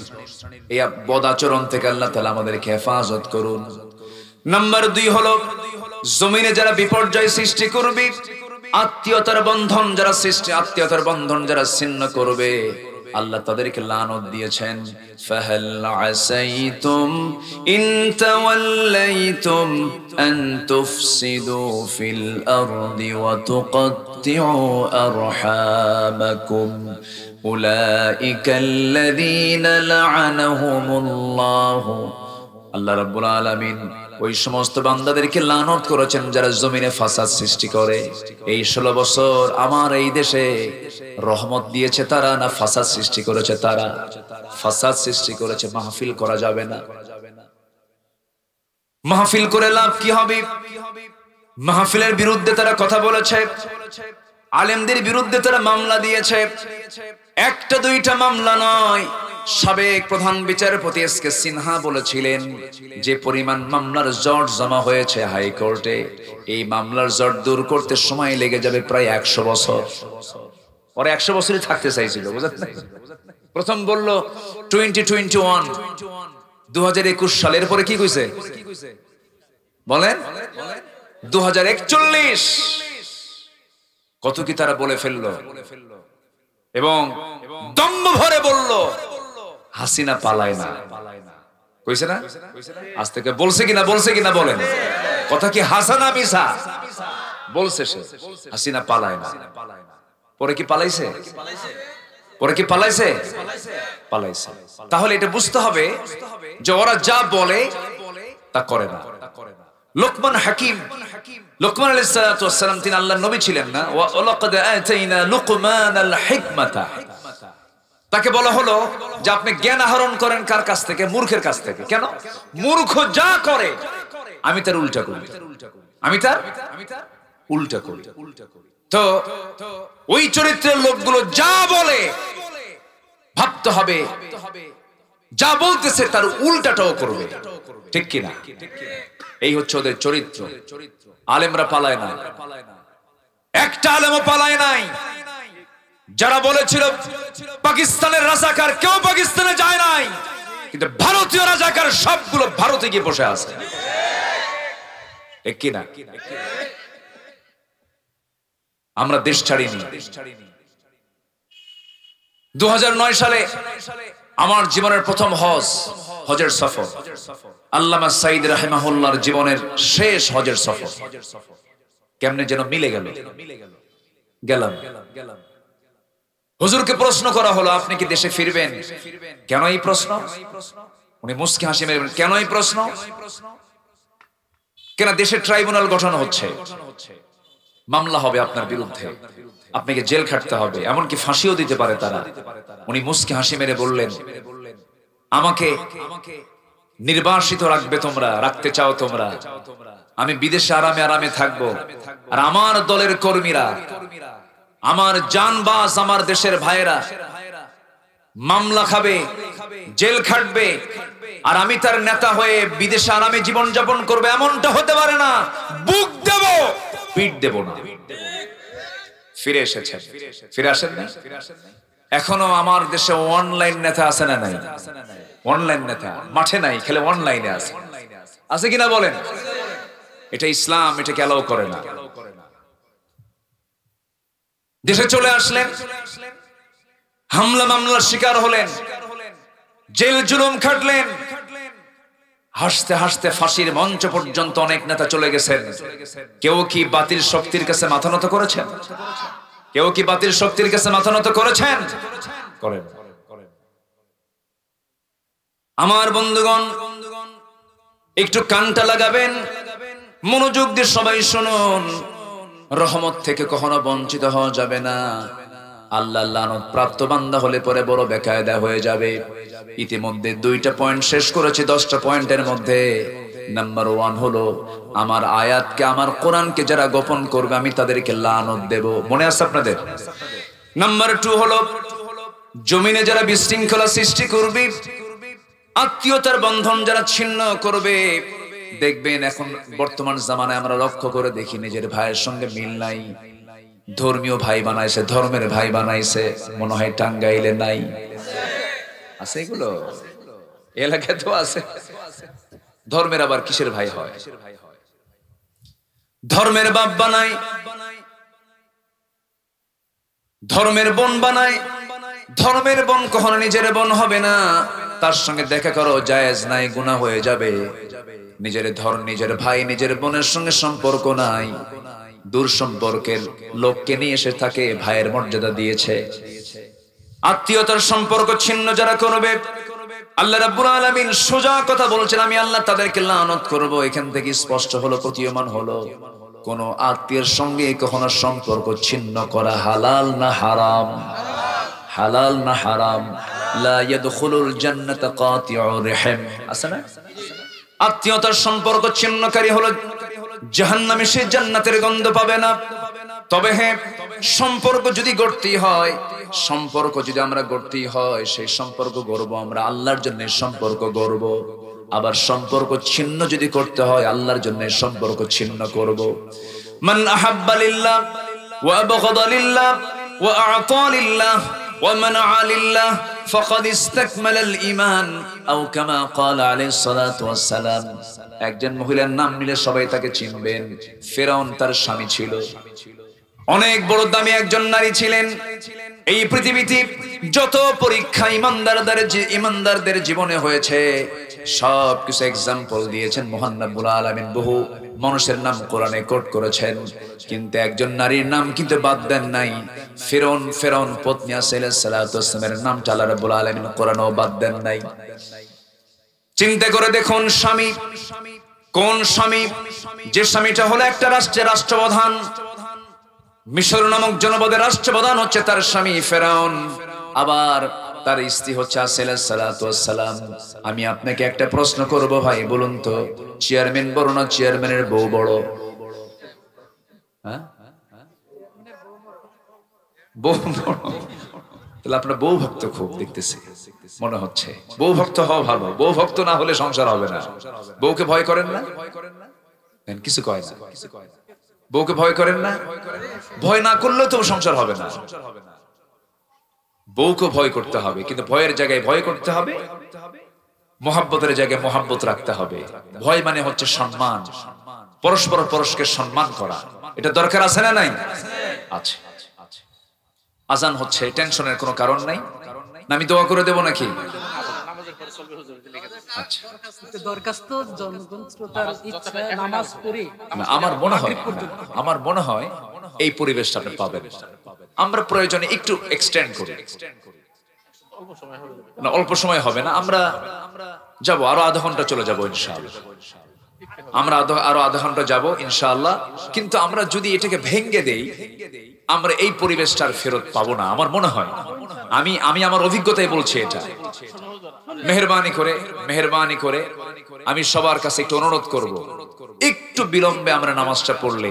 এই বদ আচরণ থেকে আল্লাহ তাআলা আমাদেরকে হেফাজত করুন। নাম্বার 2 হলো, জমিনে যারা বিপর্যয় সৃষ্টি করবে, আত্মীয়তার বন্ধন যারা আত্মীয়তার বন্ধন যারা ছিন্ন করবে, আল্লাহ তাদেরকে লানত দিয়েছেন। ফাহাল আসাইতুম ইন তাওয়াল্লাইতুম আন তুফসিদু ফিল আরদি ওয়া তুকাত্তিউ আরহামাকুম উলাইকাল্লাযীনা লা'আনাহুমুল্লাহু। আল্লাহ রাব্বুল আলামিন ওই সমস্ত বান্দাদেরকে লানত করেছেন যারা জমিনে ফাসাদ সৃষ্টি করে। এই 16 বছর আমার এই দেশে রহমত দিয়েছে তারা, না ফাসাদ সৃষ্টি করেছে তারা? ফাসাদ সৃষ্টি করেছে। মাহফিল করা যাবে না। মাহফিল করে লাভ কি হবে? মাহফিলের বিরুদ্ধে তারা কথা বলেছে, আলেমদের বিরুদ্ধে তারা মামলা দিয়েছে। একটা দুইটা মামলা নয়, সাবেক প্রধান বিচারপতি এসকে সিনহা বলেছিলেন যে পরিমাণ মামলার জট জমা হয়েছে হাইকোর্টে, এই মামলার জট দূর করতে সময় লেগে যাবে প্রায় 100 বছর। ওরা 100 বছরই থাকতে চাইছিল, বুঝলেন না? প্রথম বলল 2021 সালের পরে কি কইছে বলেন? 2041। কত কি তারা বলে ফেললো, এবং দম্ভ ভরে বলল হাসিনা পালায় না। কইছে না? আজ থেকে বলছে কিনা? বলছে কিনা বলেন? কথা কি হাসানা মিসা? বলছে সে হাসিনা পালায় না। পরে কি পালাইছে? পরে কি পালাইছে? পালাইছে। তাহলে এটা বুঝতে হবে যে ওরা যা বলে তা করে না। লোকমান হাকিম, লোকমান আলাইহিস সালাতু ওয়াস সালাম, তিনি আল্লাহর নবী ছিলেন না? ওয়া লাকাদ আতাইনা লুকমানাল হিকমাতা। তাকে বলা হলো যে আপনি জ্ঞান আহরণ করেন কার কাছ থেকে? মূর্খের কাছ থেকে। কেন? মূর্খ যা করে আমি তার উল্টা করি, আমি তার উল্টা করি। তো ওই চরিত্রের লোকগুলো যা বলে ভাবতে হবে যা বলতেছে তার উল্টাটাও করবে, ঠিক কিনা? এই হচ্ছে ওদের চরিত্র। আলেমরা পালায় না, একটা আলেমও পালায় নাই। যারা বলেছিল পাকিস্তানের রাজাকার, কেউ পাকিস্তানে যায় নাই, কিন্তু ভারতীয় রাজাকার সবগুলো ভারতে গিয়ে বসে আছে, ঠিক কিনা? আমরা দেশ ছাড়িনি। 2009 সালে আমার জীবনের প্রথম হজের সফর, আল্লামা সাইদ রাহিমাহুল্লাহর জীবনের শেষ হজের সফর। কেমনে যেন মিলে গেলাম। হুজুরকে প্রশ্ন করা হলো, আপনি কি দেশে ফিরবেন? কেন এই প্রশ্ন? উনি মুস্কি হাসি মেরে বলেন, কেন এই প্রশ্ন? কেন দেশের ট্রাইব্যুনাল গঠন হচ্ছে, মামলা হবে আপনার বিরুদ্ধে, আপনাকে জেল খাটতে হবে, এমনকি ফাঁসিও দিতে পারে তারা। উনি মুস্কি হাসি মেরে বললেন, আমাকে নির্বাসিত রাখবে তোমরা, রাখতে চাও তোমরা, আমি বিদেশে আরামে থাকবো, আর আমার দলের কর্মীরা, আমার জানবাজ, আমার দেশের ভাইয়েরা মামলা খাবে, জেল খাটবে, আর আমি তার নেতা হয়ে বিদেশে আরামে জীবন যাপন করবে। এমনটা হতে পারে না, বুক দেব, পিঠ দেব না। ফিরে এসেছেন, ফিরে আসেন না? এখনো আমার দেশে অনলাইন নেতা আছে না নাই? অনলাইন নেতা মাঠে নাই, খেলে অনলাইনে আছে, আছে কিনা বলেন? এটা ইসলাম এটাকে অ্যালাউ করে না। দেশে চলে আসলেন, হামলা মামলার শিকার হলেন, জেল জুলুম খাটলেন, হাসতে হাসতে ফাঁসির মঞ্চ পর্যন্ত অনেক নেতা চলে গেছেন। কেউ কি বাতিল শক্তির কাছে মাথা নত করেছেন? কেউ কি বাতিল শক্তির কাছে মাথা নত করেছেন? করেন। আমার বন্ধুগণ, একটু কানটা লাগাবেন, মনোযোগ দিয়ে সবাই শুনুন। রহমত থেকে কখনো বঞ্চিত হওয়া যাবে না। আল্লাহ লানত প্রাপ্ত বান্দা হলে পরে বড় বেকায়দা হয়ে যাবে। ইতিমধ্যে 2টা পয়েন্ট শেষ করেছি 10টা পয়েন্টের মধ্যে। নাম্বার 1 হলো, আমার আয়াতকে, আমার কোরআনকে যারা গোপন করবে আমি তাদেরকে লানত দেব। মনে আছে আপনাদের? নাম্বার 2 হলো, জমিনে যারা বিশৃঙ্খলা সৃষ্টি করবে, আত্মীয়তার বন্ধন যারা ছিন্ন করবে, দেখবেন এখন বর্তমান জামানায় আমরা লক্ষ্য করে দেখি নিজের ভাইয়ের সঙ্গে মিল নাই, ধর্মীয় ভাই বানাইছে, ধর্মের ভাই বানাইছে। মনে হয় টাঙ্গাইলে নাই, আছে এগুলো? এলাকায় তো আছে। ধর্মের আবার কিসের ভাই হয়? ধর্মের বাপ বানায়, ধর্মের বোন বানায়। ধর্মের বোন কখনো নিজের বোন হবে না, তার সঙ্গে দেখা করো জায়েজ নাই, গুনাহ হয়ে যাবে। নিজের ভাই নিজের বোনের সঙ্গে সম্পর্ক নাই, দূর সম্পর্কের লোককে নিয়ে এসে থাকে ভাইয়ের মর্যাদা দিয়েছে। আত্মীয়তার সম্পর্ক ছিন্ন যারা করবে, আল্লাহ রাব্বুল আলামিন সোজা কথা বলছেন, আমি আল্লাহ তাদেরকে লানত করব। এখান থেকে স্পষ্ট হলো, প্রতীয়মান হলো, কোন আত্মীয়ের সঙ্গে কখনো সম্পর্ক ছিন্ন করা হালাল না হারাম? হালাল না হারাম? লা ইয়াদখুলুল জান্নাতা কাতিউর রহিম, আছে না? আত্মীয়তার সম্পর্ক ছিন্নকারী হলো জাহান্নামী, সে জান্নাতের গন্ধ পাবে না। তবে হ্যাঁ, সম্পর্ক যদি গড়তেই হয়, সম্পর্ক যদি আমরা গড়তেই হয়, সেই সম্পর্ক গড়বো আমরা আল্লাহর জন্য, সম্পর্ক গড়বো। আবার সম্পর্ক ছিন্ন যদি করতে হয়, আল্লাহর জন্য সম্পর্ক ছিন্ন করব। মান আহাব্বা লিল্লাহ ওয়া আবগাদা লিল্লাহ ওয়া আ'তা লিল্লাহ ওয়া মানআ লিল্লাহ ফাকাদ ইসতাকমালাল ঈমান, আও কামা ক্বালা আলাইহিস সালাতু ওয়াস সালাম। একজন মহিলার নাম নিলে সবাই তাকে চিনবেন। ফিরআউন তার স্বামী ছিল, অনেক বড় দামি একজন নারী ছিলেন। এই পৃথিবীতে যত পরীক্ষা ইমানদারদের জীবনে হয়েছে, সব কিছু এক্সাম্পল দিয়েছেন মহান রব্বুল আলামিন। বহু মানুষের নাম কোরআনে কোট করেছেন, কিন্তু একজন নারীর নাম কিন্তু বাদ দেন নাই। ফিরআউন পত্নী আলাইহিস সালাতু ওয়াস সালামের নামটা আল্লাহ রাব্বুল আলামিন কোরআনেও বাদ দেন নাই। চিন্তা করে দেখুন, স্বামী, কোন স্বামী? যে স্বামীটা হলো একটা রাষ্ট্রের রাষ্ট্রপ্রধান। মিশর নামক জনপদের রাষ্ট্রপ্রধান হচ্ছে তার স্বামী ফেরাউন। আবার তার স্ত্রী হচ্ছে আসিয়া আলাইহিস সালাতু ওয়াস সালাম। আমি আপনাকে একটা প্রশ্ন করব ভাই, বলুন তো চেয়ারম্যান বড় না চেয়ারম্যানের বউ বড়? হ্যাঁ, বউ বড়। তাহলে আপনার বউ ভক্ত খুব দেখতেছি মনে হচ্ছে। বউ ভক্ত হওয়া ভালো, বউ ভক্ত না হলে সংসার হবে না। বউকে ভয় করেন না? কিছু কয় না। বউকে ভয় করেন না? ভয় না করলেও তো সংসার হবে না। বউকে ভয় করতে হবে, কিন্তু ভয়ের জায়গায় ভয় করতে হবে, মহাব্বতের জায়গায় মহাব্বত রাখতে হবে। ভয় মানে হচ্ছে সম্মান, পরস্পর পরস্পরকে সম্মান করা। এটা দরকার আছে না নাই? আছে। আজান হচ্ছে, টেনশনের কোনো কারণ নাই। না আমি দোয়া করে দেব নাকি? আমার মনে হয় এই পরিবেশটা আপনি পাবেন। আমরা প্রয়োজনে একটু এক্সটেন্ড করি, না অল্প সময় হবে না। আমরা যাব আরো আধা ঘন্টা, চলে যাবো ইনশাআল্লাহ। আমরা আরো আধা ঘন্টা যাবো ইনশাআল্লাহ। কিন্তু আমরা যদি এটাকে ভেঙ্গে দেই, আমরা এই পরিবেশটার ফেরত পাবো না আমার মনে হয়। আমি আমার অভিজ্ঞতায় বলছি এটা। মেহেরবানি করে আমি সবার কাছে একটু অনুরোধ করব, একটু বিলম্বে আমরা নামাজটা পড়লে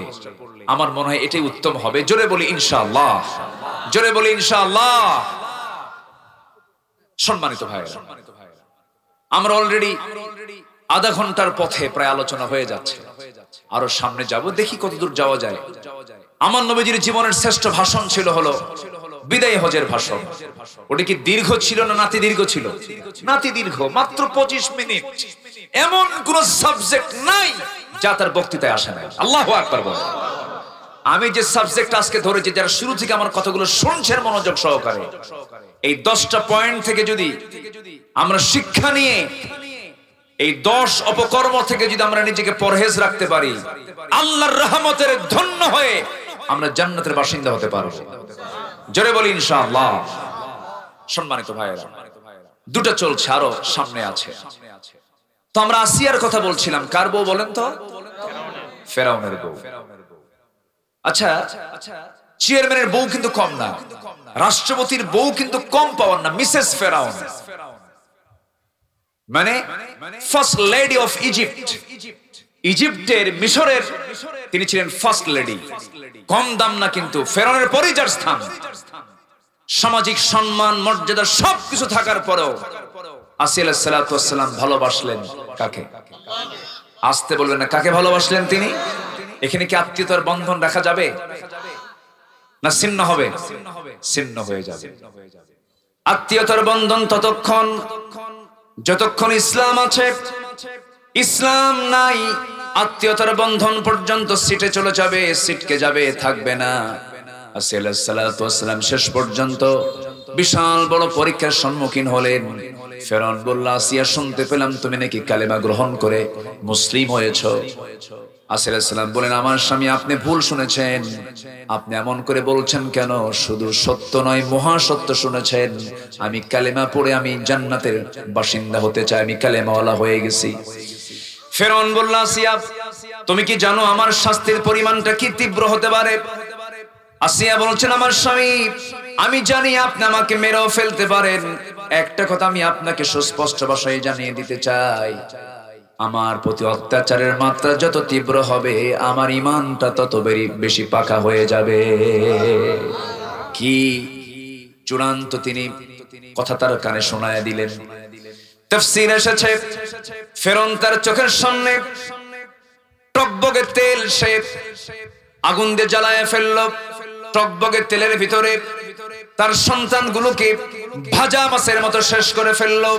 আমার মনে হয় এটাই উত্তম হবে। জোরে বলি ইনশাআল্লাহ, জোরে বলি ইনশাআল্লাহ। সম্মানিত ভাইরা, আমরা অলরেডি আধা ঘন্টার পথে প্রায় আলোচনা হয়ে যাচ্ছে। আরো সামনে যাব, দেখি কতদূর যাওয়া যায়। আমার নবীজির জীবনের শ্রেষ্ঠ ভাষণ ছিল হলো বিদায় হজের ভাষণ। ওটা কি দীর্ঘ ছিল না নাতি দীর্ঘ ছিল? নাতি দীর্ঘ, মাত্র 25 মিনিট। এমন কোন সাবজেক্ট নাই যা তার বক্তৃতায় আসে নাই। আল্লাহু আকবার বলেন। আমি যে সাবজেক্ট আজকে ধরেছি, যারা শুরু থেকে আমার কথাগুলো শুনছেন মনোযোগ সহকারে, এই 10টা পয়েন্ট থেকে যদি আমরা শিক্ষা নিয়ে এই 10 অপকর্ম থেকে যদি আমরা নিজেকে পরহেজ রাখতে পারি, আল্লাহর রহমতের ধন্য হয়ে আমরা জান্নাতের বাসিন্দা হতে পারবো। জোরে বলি ইনশাআল্লাহ। সম্মানিত ভাইয়েরা, দুটো চলছে, আরো সামনে আছে। তো আমরা আসিয়ার কথা বলছিলাম। কার বউ বলেন তো? ফেরাউনের বউ। আচ্ছা, চেয়ারম্যানের বউ কিন্তু কম না, রাষ্ট্রপতির বউ কিন্তু কম পাওয়ার না। মিসেস ফেরাউন মানে ফার্স্ট লেডি অফ ইজিপ্ট। ইজিপ্টের, মিশরের তিনি ছিলেন ফার্স্ট লেডি। কম দাম না কিন্তু। ফেরাউনের পরেই যার স্থান, সামাজিক সম্মান মর্যাদা সবকিছু থাকার পরেও আসিয়া আলাইহিস সালাতু ওয়াস সালাম ভালোবাসলেন কাকে? আসতে বলবেন না, কাকে ভালোবাসলেন তিনি? এখানে কি আত্মীয়তার বন্ধন রাখা যাবে না ছিন্ন হবে? ছিন্ন হয়ে যাবে। আত্মীয়তার বন্ধন ততক্ষণ যতক্ষণ ইসলাম আছে। ইসলাম নাই, আত্মীয়তার বন্ধন পর্যন্ত সিটে চলে যাবে, সিটকে যাবে, থাকবে না। আসিয়া আলাইহিস সালাতু ওয়াস সালাম শেষ পর্যন্ত বিশাল বড় পরীক্ষার সম্মুখীন হলেন। ফেরাউন বলল, আসিয়া শুনতে পেলাম তুমি নাকি কালেমা গ্রহণ করে মুসলিম হয়েছো। আসিয়া আলাইহিস সালাম বলেন, আমার স্বামী আপনি ভুল শুনেছেন। আপনি এমন করে বলছেন কেন? শুধু সত্য নয়, মহাসত্য শুনেছেন। আমি কালেমা পড়ে আমি জান্নাতের বাসিন্দা হতে চাই, আমি কালেমাওয়ালা হয়ে গেছি। ফেরাউন বলল, আসিয়া তুমি কি জানো আমার শাস্তির পরিমাণটা কি তীব্র হতে পারে? আসিয়া বলছেন, আমার স্বামী আমি জানি আপনি আমাকে মেরেও ফেলতে পারেন। একটা কথা আমি আপনাকে সুস্পষ্ট ভাষায় জানিয়ে দিতে চাই, আমার প্রতি অত্যাচারের মাত্রা যত তীব্র হবে, আমার ঈমানটা তত বেশি পাকা হয়ে যাবে। কি চূড়ান্ত তিনি কথা তার কানে শোনায় দিলেন। তাফসীর এসেছে, ফেরাউন তার চোখের সামনে টকবগে তেল সে আগুন দিয়ে জ্বালায় ফেললো। টকবগে তেলের ভিতরে তার সন্তানগুলোকে ভাজা মাছের মতো শেষ করে ফেললো।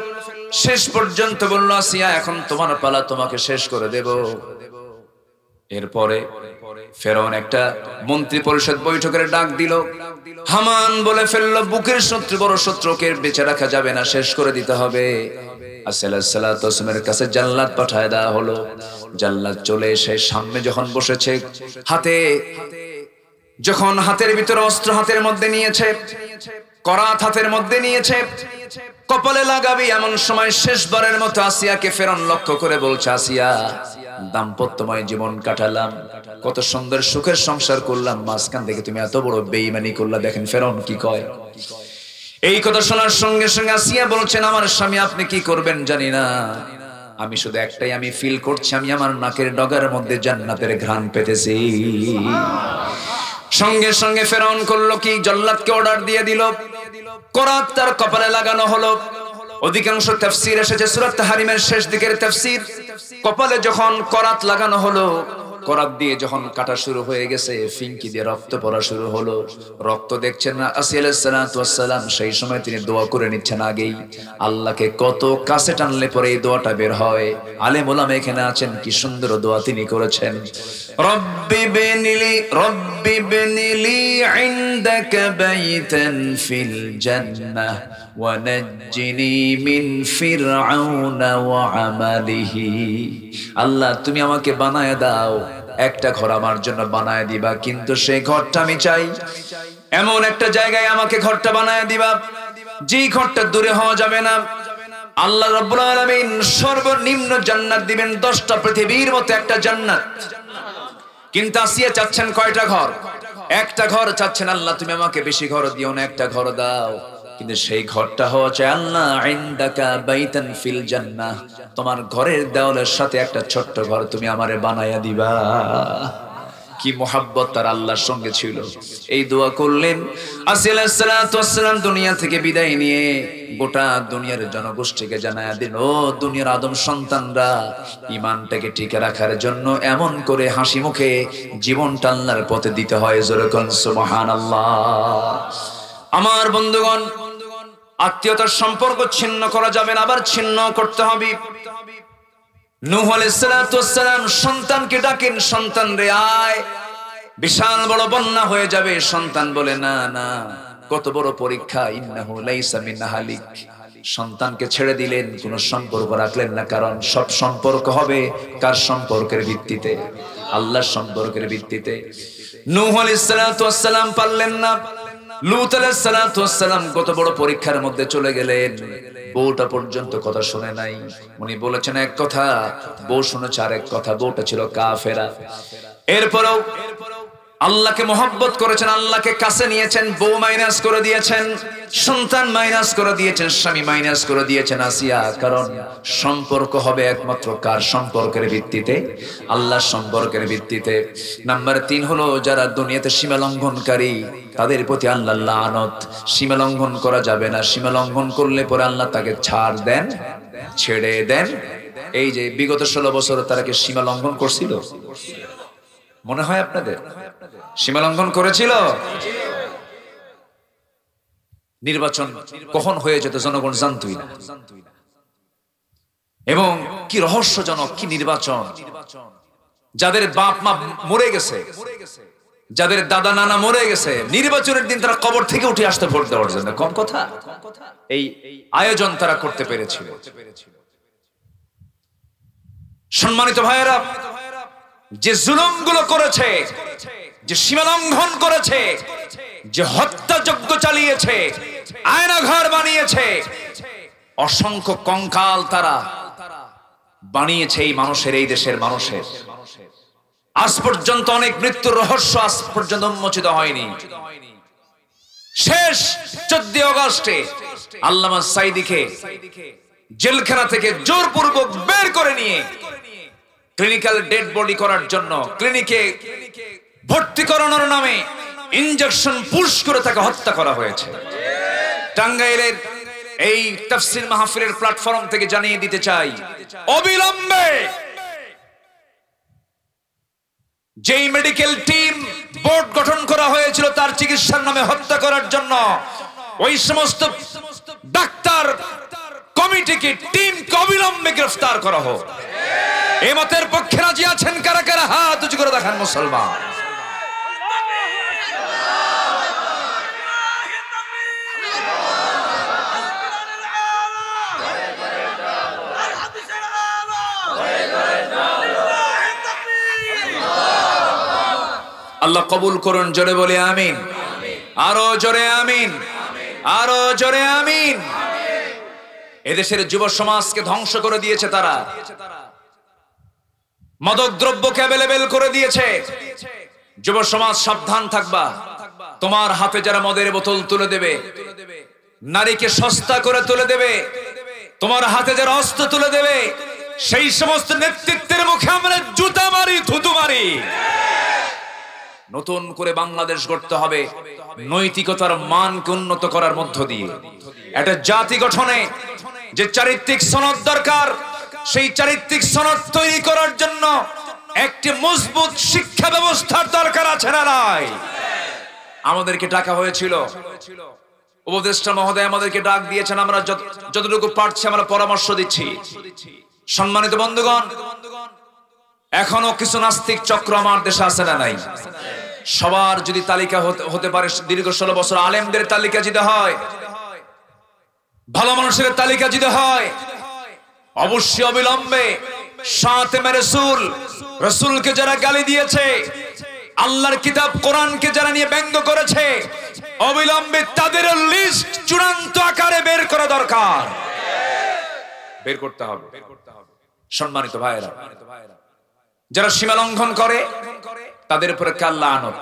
শেষ পর্যন্ত বলল, আসিয়া এখন তোমার পালা, তোমাকে শেষ করে দেব। এরপরে ফেরাউন একটা মন্ত্রী পরিষদ বৈঠকের ডাক দিল। হামান বলে ফেললো, বুকের শত্রু বড় শত্রুকে বেঁচে রাখা যাবে না, শেষ করে দিতে হবে। আসিয়া আলাইহিস সালাতু ওয়াস সালামের কাছে জাল্লাদ পাঠায় দেওয়া হলো। জাল্লাদ চলে এসে সামনে যখন বসেছে, যখন হাতের ভিতরে অস্ত্র হাতের মধ্যে নিয়েছে, করাত হাতের মধ্যে নিয়েছে, কপালে লাগাবি এমন সময় শেষবারের মতো আসিয়াকে ফেরাউন লক্ষ্য করে বলছে, আসিয়া দাম্পত্যময় জীবন কাটালাম, কত সুন্দর সুখের সংসার করলাম, মাঝখান থেকে তুমি এত বড় বেঈমানি করলা। দেখেন ফেরাউন কি কয়, এই কথা শোনার সঙ্গে সঙ্গে আসিয়া বলছেন, আমার স্বামী আপনি কি করবেন জানি না, আমি শুধু একটাই আমি ফিল করছি, আমি আমার নাকের ডগার মধ্যে জান্নাতের ঘ্রাণ পেতেছি। সঙ্গে সঙ্গে ফেরাউন করলো কি, জল্লাদকে অর্ডার দিয়ে দিল, করাত তার কপালে লাগানো হলো। অধিকাংশ তাফসীর এসেছে সূরা তাহরিমের শেষ দিকের তাফসীর, কপালে যখন করাত লাগানো হলো, করাত দিয়ে যখন কাটা শুরু হয়ে গেছে, ফিঙ্কি দিয়ে রক্ত পড়া শুরু হলো। রক্ত দেখছেন না আসি আলাইহিস সালাতু ওয়াস সালাম, সেই সময় তিনি দোয়া করে নিচ্ছেন আগেই। আল্লাহকে কত কাছে টানলে পরে এই দোয়াটা বের হয়। আলেম ওলামা এখানে আছেন, কি সুন্দর দোয়া তিনি করেছেন। রব্বি বিনিলি ইনদাকা বাইতান ফিল জান্নাহ ওয়া নাজ্জিনি মিন ফিরআউনা ওয়া আমালিহি। আল্লাহ তুমি আমাকে বানায় দাও, একটা ঘর আমার জন্য বানায় দিবা, কিন্তু সেই ঘরটা আমি চাই এমন একটা জায়গায় আমাকে ঘরটা বানায় দিবা যেই ঘরটা দূরে হওয়া যাবে না। আল্লাহ রাব্বুল আলামিন সর্বনিম্ন জান্নাত দিবেন 10টা পৃথিবীর মতো একটা জান্নাত। কিন্তু আসিয়া চাচ্ছেন কয়টা ঘর? একটা ঘর চাচ্ছেন। আল্লাহ তুমি আমাকে বেশি ঘর দিও না, একটা ঘর দাও, কিন্তু সেই ঘরটা হওয়া চাই আল্লাহ ইনদাকা বাইতান ফিল জান্নাহ, তোমার ঘরের দেওয়ালের সাথে একটা ছোট্ট ঘর তুমি আমারে বানায়া দিবা। কি মোহাব্বত তার আল্লাহর সঙ্গে ছিল। এই দোয়া করলেন। আসি আলাইহিস সালাতু ওয়াস সালাম দুনিয়া থেকে বিদায় নিয়ে গোটা দুনিয়ার জনগোষ্ঠীকে জানায়া দিল, ও দুনিয়ার আদম সন্তানরা, ঈমানটাকে টিকে রাখার জন্য এমন করে হাসি মুখে জীবনটা আল্লাহর পথে দিতে হয়। জোরে কোন সুবহানাল্লাহ। আমার বন্ধুগণ, আত্মীয়তার সম্পর্ক ছিন্ন করা যাবে না, আবার ছিন্ন করতে হবে। নূহ আলাইহিস সালাতু ওয়াস সালাম সন্তানকে ডাকেন, সন্তান রে আয়, বিশাল বড় বন্যা হয়ে যাবে। সন্তান বলে না না, কত বড় পরীক্ষা, ইন্নাহু লাইসা মিন আহলিক। সন্তানকে ছেড়ে দিলেন, কোনো সম্পর্ক রাখলেন না, কারণ সব সম্পর্ক হবে কার সম্পর্কের ভিত্তিতে? আল্লাহর সম্পর্কের ভিত্তিতে। নূহ আলাইহিস সালাতু ওয়াস সালাম পারলেন না। লূত আলাইহিস সালাতু ওয়াস সালাম কত বড় পরীক্ষার মধ্যে চলে গেলেন, বউটা পর্যন্ত কথা শুনে নাই। উনি বলেছেন এক কথা, বউ শুনেছে আরেক কথা। বউটা ছিল কাফেরা। এরপরেও আল্লাহকে মহব্বত করেছেন, আল্লাহকে কাছে নিয়েছেন, বউ মাইনাস করে দিয়েছেন, সন্তান মাইনাস করে দিয়েছেন, স্বামী মাইনাস করে দিয়েছেন। আসিয়া, কারণ সম্পর্ক হবে একমাত্র কার সম্পর্কের ভিত্তিতে? আল্লাহর সম্পর্কের ভিত্তিতে। নাম্বার 3 হলো যারা দুনিয়াতে সীমা লঙ্ঘনকারী, তাদের প্রতি আল্লাহ লানত। সীমা লঙ্ঘন করা যাবে না, সীমা লঙ্ঘন করলে পরে আল্লাহ তাকে ছাড় দেন, ছেড়ে দেন। এই যে বিগত 16 বছর তারা কি সীমা লঙ্ঘন করছিল? মনে হয় আপনাদের সীমা লঙ্ঘন করেছিল? নির্বাচন কখন হয়ে যেত জনগণ জানতই না। এবং কি রহস্যজনক, কি নির্বাচন! যাদের বাপ মা মরে গেছে, যাদের দাদা নানা মরে গেছে, নির্বাচনের দিন তারা কবর থেকে উঠে আসতে ভোট দেওয়ার জন্য। কম কথা, এই আয়োজন তারা করতে পেরেছিল। সম্মানিত ভাইয়েরা, যে জুলুমগুলো করেছে, যে সীমা লঙ্ঘন করেছে, যে হত্যাযজ্ঞ চালিয়েছে, আয়নাঘর বানিয়েছে, অসংখ্য কঙ্কাল তারা বানিয়েছে এই মানুষের, এই দেশের মানুষের। আজ পর্যন্ত অনেক মৃত্যুর রহস্য আজ পর্যন্ত উন্মোচিত হয়নি। শেষ 14 আগস্টে আল্লামা সাঈদীকে জেলখানা থেকে জোরপূর্বক বের করে নিয়ে ক্লিনিক্যাল ডেড বডি করার জন্য, ক্লিনিকে ভর্তি করানোর নামে ইনজেকশন পুশ করে তাকে হত্যা করা হয়েছে। টাঙ্গাইলের এই তাফসীর মাহফিলের প্ল্যাটফর্ম থেকে জানিয়ে দিতে চাই, অবিলম্বে যেই মেডিকেল টিম বোর্ড গঠন করা হয়েছিল তার চিকিৎসার নামে হত্যা করার জন্য, ওই সমস্ত ডাক্তার কমিটিকে, টিমকে অবিলম্বে গ্রেফতার করা হোক। এই মতের পক্ষে রাজি আছেন কারা কারা? হাত উঁচু করে দেখান মুসলমান। আল্লাহ কবুল করুন, জোরে বলে আমিন। আরো জোরে আমিন, আরো জোরে আমিন। এদেশের যুব সমাজকে ধ্বংস করে দিয়েছে তারা, মাদক দ্রব্যকে অ্যাভেলেবেল করে দিয়েছে। যুব সমাজ সাবধান থাকবা, তোমার হাতে যারা মদের বোতল তুলে দেবে, নারীকে সস্তা করে তুলে দেবে, তোমার হাতে যারা অস্ত্র তুলে দেবে, সেই সমস্ত নেতৃত্বের মুখে আমরা জুতা মারি, থুতু মারি। নতুন করে বাংলাদেশ গড়তে হবে নৈতিকতার মানকে উন্নত করার মধ্য দিয়ে। একটা জাতি গঠনে যে চারিত্রিক সনদ দরকার, সেই চারিত্রিক সনদ তৈরি করার জন্য একটি মজবুত শিক্ষা ব্যবস্থার দরকার আছে না নাই? আমাদেরকে ডাকা হয়েছিল, উপদেষ্টা মহোদয় আমাদেরকে ডাক দিয়েছেন, আমরা যতটুকু পারছি আমরা পরামর্শ দিচ্ছি। সম্মানিত বন্ধুগণ, এখনো কিছু নাস্তিক চক্র আমার দেশে আছে না নাই? সবার যদি তালিকা হতে পারে, দীর্ঘ 16 বছর আলেমদের তালিকা যদি হয়, ভালো মানুষের তালিকা যদি হয়, অবশ্যই অবিলম্বে শাতিমে রাসূল, রাসূলকে যারা গালি দিয়েছে, আল্লাহর কিতাব কোরআনকে যারা নিয়ে ব্যঙ্গ করেছে, অবিলম্বে তাদের লিস্ট চূড়ান্ত আকারে বের করা দরকার, বের করতে হবে। সম্মানিত ভাইরা, যারা সীমা লঙ্ঘন করে তাদের উপরে কাল লানত।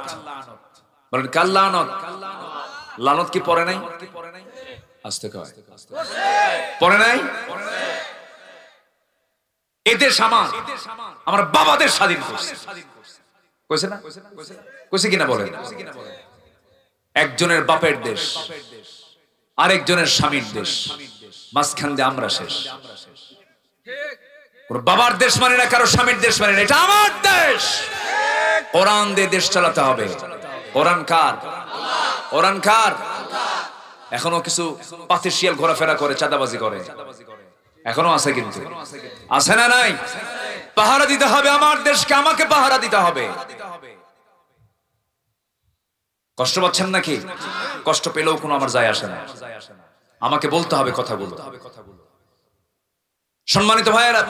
বলেন কাল লানত। লানত কি পড়ে নাই? আস্তে কয় পড়ে নাই? এদের সামান আমার বাবাদের স্বাধীন করছে, কইছে না? কইছে কিনা বলেন? একজনের বাপের দেশ, আরেকজনের স্বামীর দেশ, মাঝখান দিয়ে আমরা শেষ। কোন বাবার দেশ মানে না, কারো স্বামীর দেশ মানে না, এটা আমার দেশ। কোরআন দিয়ে দেশ চালাতে হবে। কোরআন কার? কোরআন কার? এখনো কিছু পাতিশিয়াল ঘোরাফেরা করে, চাঁদাবাজি করে, এখনো আছে, কিন্তু আছে না নাই? পাহারা দিতে হবে আমার দেশকে, আমাকে পাহারা দিতে হবে। কষ্ট পাচ্ছেন নাকি? কষ্ট পেলেও কোনো আমার যায় আসে না, আমাকে বলতে হবে কথাগুলো। সম্মানিত ভাইয়েরা,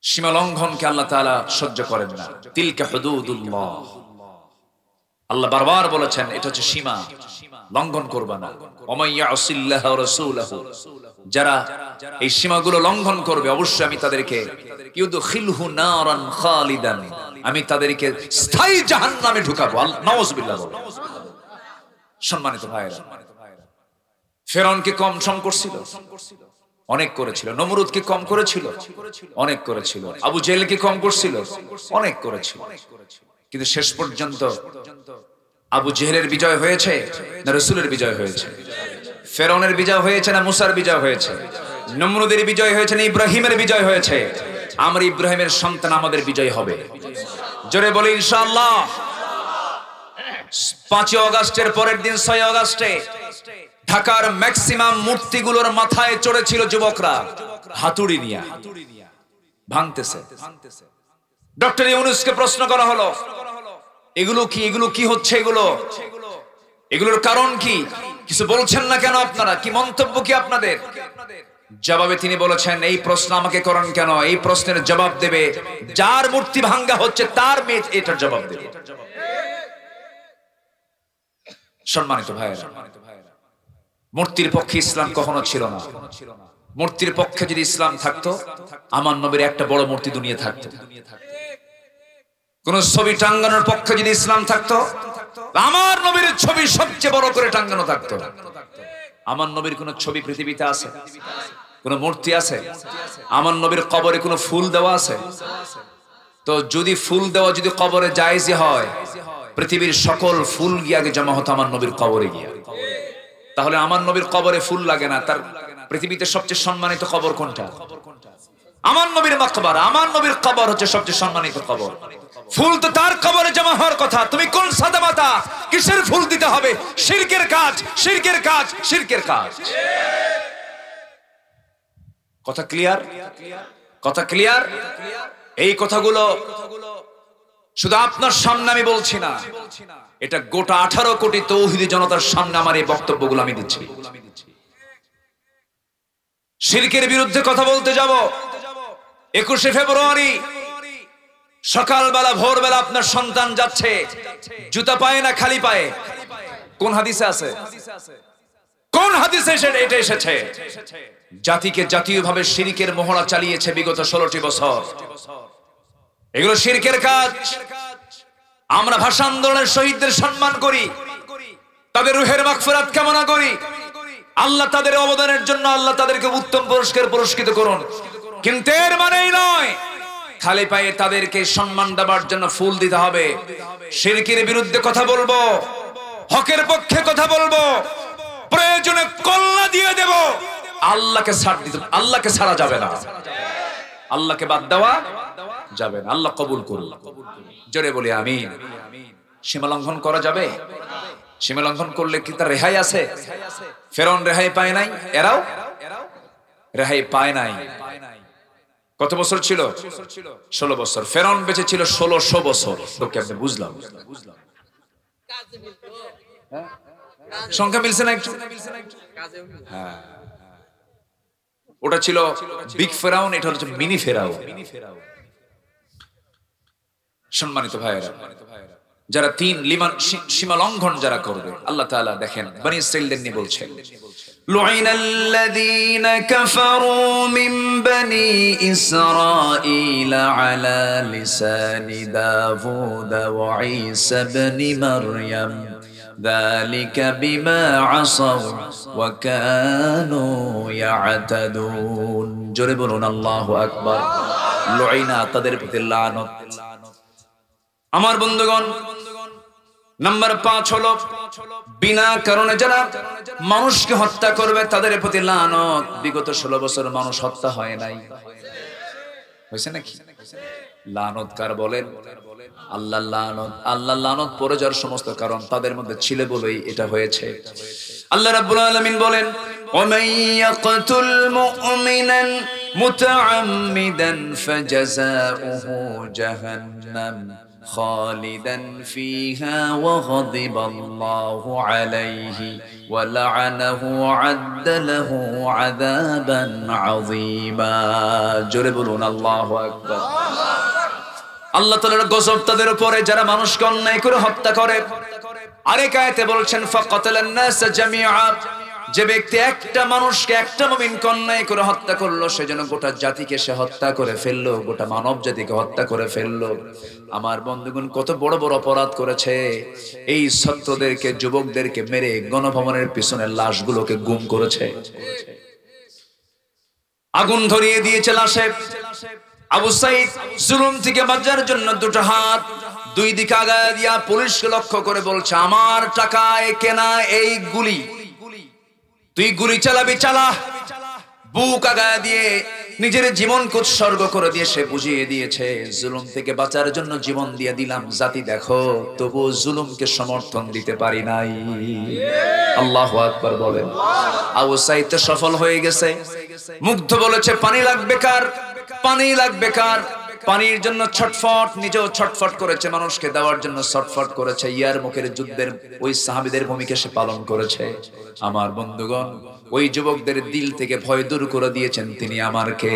সীমা লঙ্ঘনকে আল্লাহ তাআলা সহ্য করেন না। তিলকা হুদুদুল্লাহ, আল্লাহ বারবার বলেছেন এটা হচ্ছে সীমা, লঙ্ঘন করবে না। ওয়া ইয়াসিল্লাহ ওয়া রাসূলহু, যারা এই সীমাগুলো লঙ্ঘন করবে অবশ্যই আমি তাদেরকে ইউদখিলহু নারান খালিদান, আমি তাদেরকে স্থায়ী জাহান্নামে ঢুকাবো। নাউযুবিল্লাহ। সম্মানিত ভাইয়েরা, ফেরাউনকে কম সম করছিল? অনেক করেছিল। নমরুদকে কম করেছিল? অনেক করেছিল। আবু জেহেলকে কম করছিল? অনেক করেছিল। কিন্তু শেষ পর্যন্ত আবু জেহেলের বিজয় হয়েছে না রাসূলের বিজয় হয়েছে? ফেরাউনের বিজয় হয়েছে না মুসার বিজয় হয়েছে? নমরুদের বিজয় হয়েছে না ইব্রাহিমের বিজয় হয়েছে? আমরা ইব্রাহিমের সন্তান, আমাদের বিজয় হবে। জোরে বলি ইনশাআল্লাহ। 5 আগস্টের পরের দিন 6 আগস্টে ঢাকার ম্যাক্সিমাম মূর্তিগুলোর মাথায় চড়েছিল যুবকরা হাতুড়ি নিয়ে, ভাঙতেছে। ডক্টর ইউনূসকে প্রশ্ন করা হলো, এগুলো কি, এগুলো কি হচ্ছে, এগুলোর কারণ কি? কিছু বলছেন না কেন আপনারা? কি মন্তব্য কি আপনাদের? জবাবে তিনি বলেছেন, এই প্রশ্ন আমাকে করেন কেন? এই প্রশ্নের জবাব দেবে যার মূর্তি ভাঙ্গা হচ্ছে, তার মেয়ে এটার জবাব দেবে। সম্মানিত ভাইয়েরা, মূর্তির পক্ষে ইসলাম কখনো ছিল না। মূর্তির পক্ষে যদি ইসলাম থাকতো, আমার নবীর একটা বড় মূর্তি দুনিয়া থাকতো। কোন ছবি টাঙ্গানোর পক্ষে যদি ইসলাম থাকতো, আমার নবীর ছবি সবচেয়ে বড় করে টাঙ্গানো থাকতো। আমার নবীর কোন ছবি পৃথিবীতে আছে? কোন মূর্তি আছে? আমার নবীর কবরে কোন ফুল দেওয়া আছে? তো যদি ফুল দেওয়া যদি কবরে জায়েজ হয়, পৃথিবীর সকল ফুল গিয়ে আগে জমা হতো আমার নবীর কবরে গিয়া। তাহলে আমার নবীর কবরে ফুল লাগে না, তার পৃথিবীতে সবচেয়ে সম্মানিত কবর কোনটা? আমার নবীর মাকবারা, আমার নবীর কবর হচ্ছে সবচেয়ে সম্মানিত কবর। ফুল তো তার কবরে জমা হওয়ার কথা। তুমি কোন সাদামাতা কিসের ফুল দিতে হবে? শিরকের কাজ, শিরকের কাজ, শিরকের কাজ। কথা ক্লিয়ার? কথা ক্লিয়ার? এই কথাগুলো শুধু আপনার সামনে আমি বলছি না, এটা গোটা 18 কোটি তৌহিদি জনতার সামনে আমার এই বক্তব্যগুলো আমি দিচ্ছি। শিরকের বিরুদ্ধে কথা বলতে যাব 21শে ফেব্রুয়ারি সকালবেলা ভোরবেলা আপনার সন্তান যাচ্ছে জুতা পায়ে না খালি পায়ে? কোন হাদিসে আছে? কোন হাদিসে এটা এসেছে? জাতিকে জাতীয়ভাবে শিরকের মহড়া চালিয়েছে বিগত 16টি বছর। এগুলো শিরকের কাজ। আমরা ভাষা আন্দোলনের শহীদদের সম্মান করি, তাদের রূহের মাগফিরাত কামনা করি। আল্লাহ তাদের অবদানের জন্য আল্লাহ তাদেরকে উত্তম পুরস্কার পুরস্কৃত করুন। কিন্তু এর মানেই নয় খালি পায়ে তাদেরকে সম্মান দেওয়ার জন্য ফুল দিতে হবে। শিরকের বিরুদ্ধে কথা বলবো, হকের পক্ষে কথা বলবো, প্রয়োজনে কল্লা দিয়ে দেব। আল্লাহকে ছাড় দিতে, আল্লাহকে ছাড়া যাবে না, আল্লাহকে বাদ দেওয়া যাবে না। আল্লাহ কবুল করুন, জোরে বলি আমিন। সীমা লঙ্ঘন করা যাবে? সীমা লঙ্ঘন করলে কি তার রেহাই আছে? ফেরাউন রেহাই পায় নাই, এরাও রেহাই পায় নাই। কত বছর ছিল? 16 বছর। ফেরাউন বেঁচে ছিল 1600 বছর। তোকে আপনি বুঝলাম, সংখ্যা মিলছে না একটু? হ্যাঁ, ওটা ছিল বিগ ফেরাউন, এটা হচ্ছে মিনি ফেরাউন। সম্মানিত ভাইয়েরা, যারা সীমা লঙ্ঘন যারা করবে, আল্লাহ তাআলা দেখেন বনি ইসরাঈলদের নিয়ে বলছেন, লুইনাল্লাযীনা কাফারু মিন বনি ইসরাঈল আলা লিসানি দাউদ ওয়া ঈসা ইবনে মারইয়াম যালিকা বিমা আসাউ ওয়া কানু ইয়াতাদুন। জোরে বলুন আল্লাহু আকবার। লুইনা, তাদের প্রতি লানত। আমার বন্ধুগণ, নাম্বার 5 হলো বিনা কারণে যারা মানুষকে হত্যা করবে তাদের প্রতি লানত। বিগত 16 বছর মানুষ হত্যা হয় নাই, হয়েছে নাকি? লানত কার বলেন? আল্লাহ লানত। আল্লাহ লানত পড়ে যাওয়ার সমস্ত কারণ তাদের মধ্যে ছিল বলেই এটা হয়েছে। আল্লাহ রাব্বুল আলামিন বলেন, ওয়ামান ইয়াকতুল মুমিনান মুতাআম্মিদান ফাজাযাউহু জাহান্নাম খালিদান ফিহা ওয়া গাদিবাল্লাহু আলাইহি ওয়া লা'নাহু ওয়া আ'আদ্দা লাহু আযাবান আযীমা। জোরে বলুন আল্লাহু আকবার। আল্লাহ তাআলার গজব তাদের উপরে যারা মানুষকে অন্যায় করে হত্যা করে। আরেক আয়াতে বলছেন, ফাকাতালান নাস জামিআ, যে ব্যক্তি একটা মানুষকে, একটা মুমিনকে অন্যায় করে হত্যা করলো, সেজন্য গোটা জাতিকে সে হত্যা করে ফেললো, গোটা মানব জাতিকে হত্যা করে ফেললো। আমার বন্ধুগণ, কত বড় বড় অপরাধ করেছে এই ছাত্রদেরকে, যুবকদেরকে মেরে গণভবনের পিছনে লাশগুলোকে গুম করেছে, আগুন ধরিয়ে দিয়েছে লাশে। আবু সাঈদ জুলুম থেকে বাঁচার জন্য দুটো হাত দুই দিকে আগায় দিয়া পুলিশকে লক্ষ্য করে বলছে, আমার টাকায় কেনা এই গুলি, তুই গুলি চালাবি চালা। বুক আগায় দিয়ে নিজের জীবনকে উৎসর্গ করে দিয়ে সে বুঝিয়ে দিয়েছে, জুলুম থেকে বাঁচার জন্য জীবন দিয়ে দিলাম জাতি দেখো, তবু জুলুমকে সমর্থন দিতে পারি নাই। আল্লাহু আকবার বলেন। আবু সাঈদ তো সফল হয়ে গেছে। মুগ্ধ বলেছে, পানি লাগবে কার? পানি লাগবে কার? পানির জন্য ছটফট, নিজেও ছটফট করেছে, মানুষকে দেওয়ার জন্য ছটফট করেছে। ইয়ার মুখের যুদ্ধের ওই সাহাবীদের ভূমিকা সে পালন করেছে। আমার বন্ধুগণ, ওই যুবকদের দিল থেকে ভয় দূর করে দিয়েছেন তিনি আমার কে।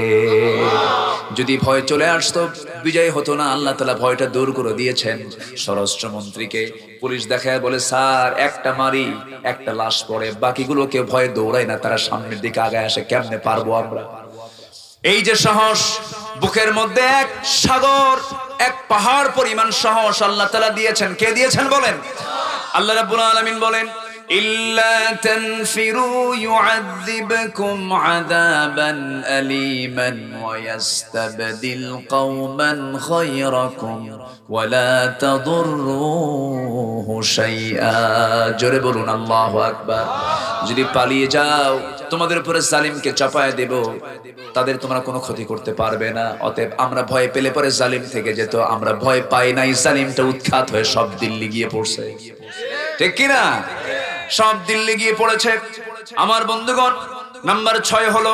যদি ভয় চলে আসতো বিজয় হতো না, আল্লাহ তাআলা ভয়টা দূর করে দিয়েছেন। স্বরাষ্ট্রমন্ত্রীকে পুলিশ দেখায় বলে, স্যার একটা মারি, একটা লাশ পড়ে, বাকিগুলোকে ভয়ে দৌড়ায় না, তারা সামনের দিকে আগায় আসে, কেমনে পারবো আমরা? এই যে সাহস, বুকের মধ্যে এক সাগর, এক পাহাড় পরিমাণ সাহস আল্লাহ তাআলা দিয়েছেন। কে দিয়েছেন বলেন? আল্লাহ রাব্বুল আলামিন বলেন, ইল্লা তানফিরু ইউআযিবকুম আযাবান আলীমান ওয়া ইস্তাবদিল কওমান খায়রাকুম ওয়া লা তাদুররুহু শাইআ। জোরে বলুন আল্লাহু আকবার। যদি পালিয়ে যাও, তোমাদের উপরে জালিমকে চাপায় দেব, তাদের তোমরা কোনো ক্ষতি করতে পারবে না। অতএব আমরা ভয় পেলে পরে জালিম থেকে যেত, আমরা ভয় পাই নাই। জালিমটা উৎখাত হয়ে সব দিল্লি গিয়ে পড়ছে, ঠিক কি না? সব দিল্লি গিয়ে পড়েছে। আমার বন্ধুগণ, নাম্বার 6 হলো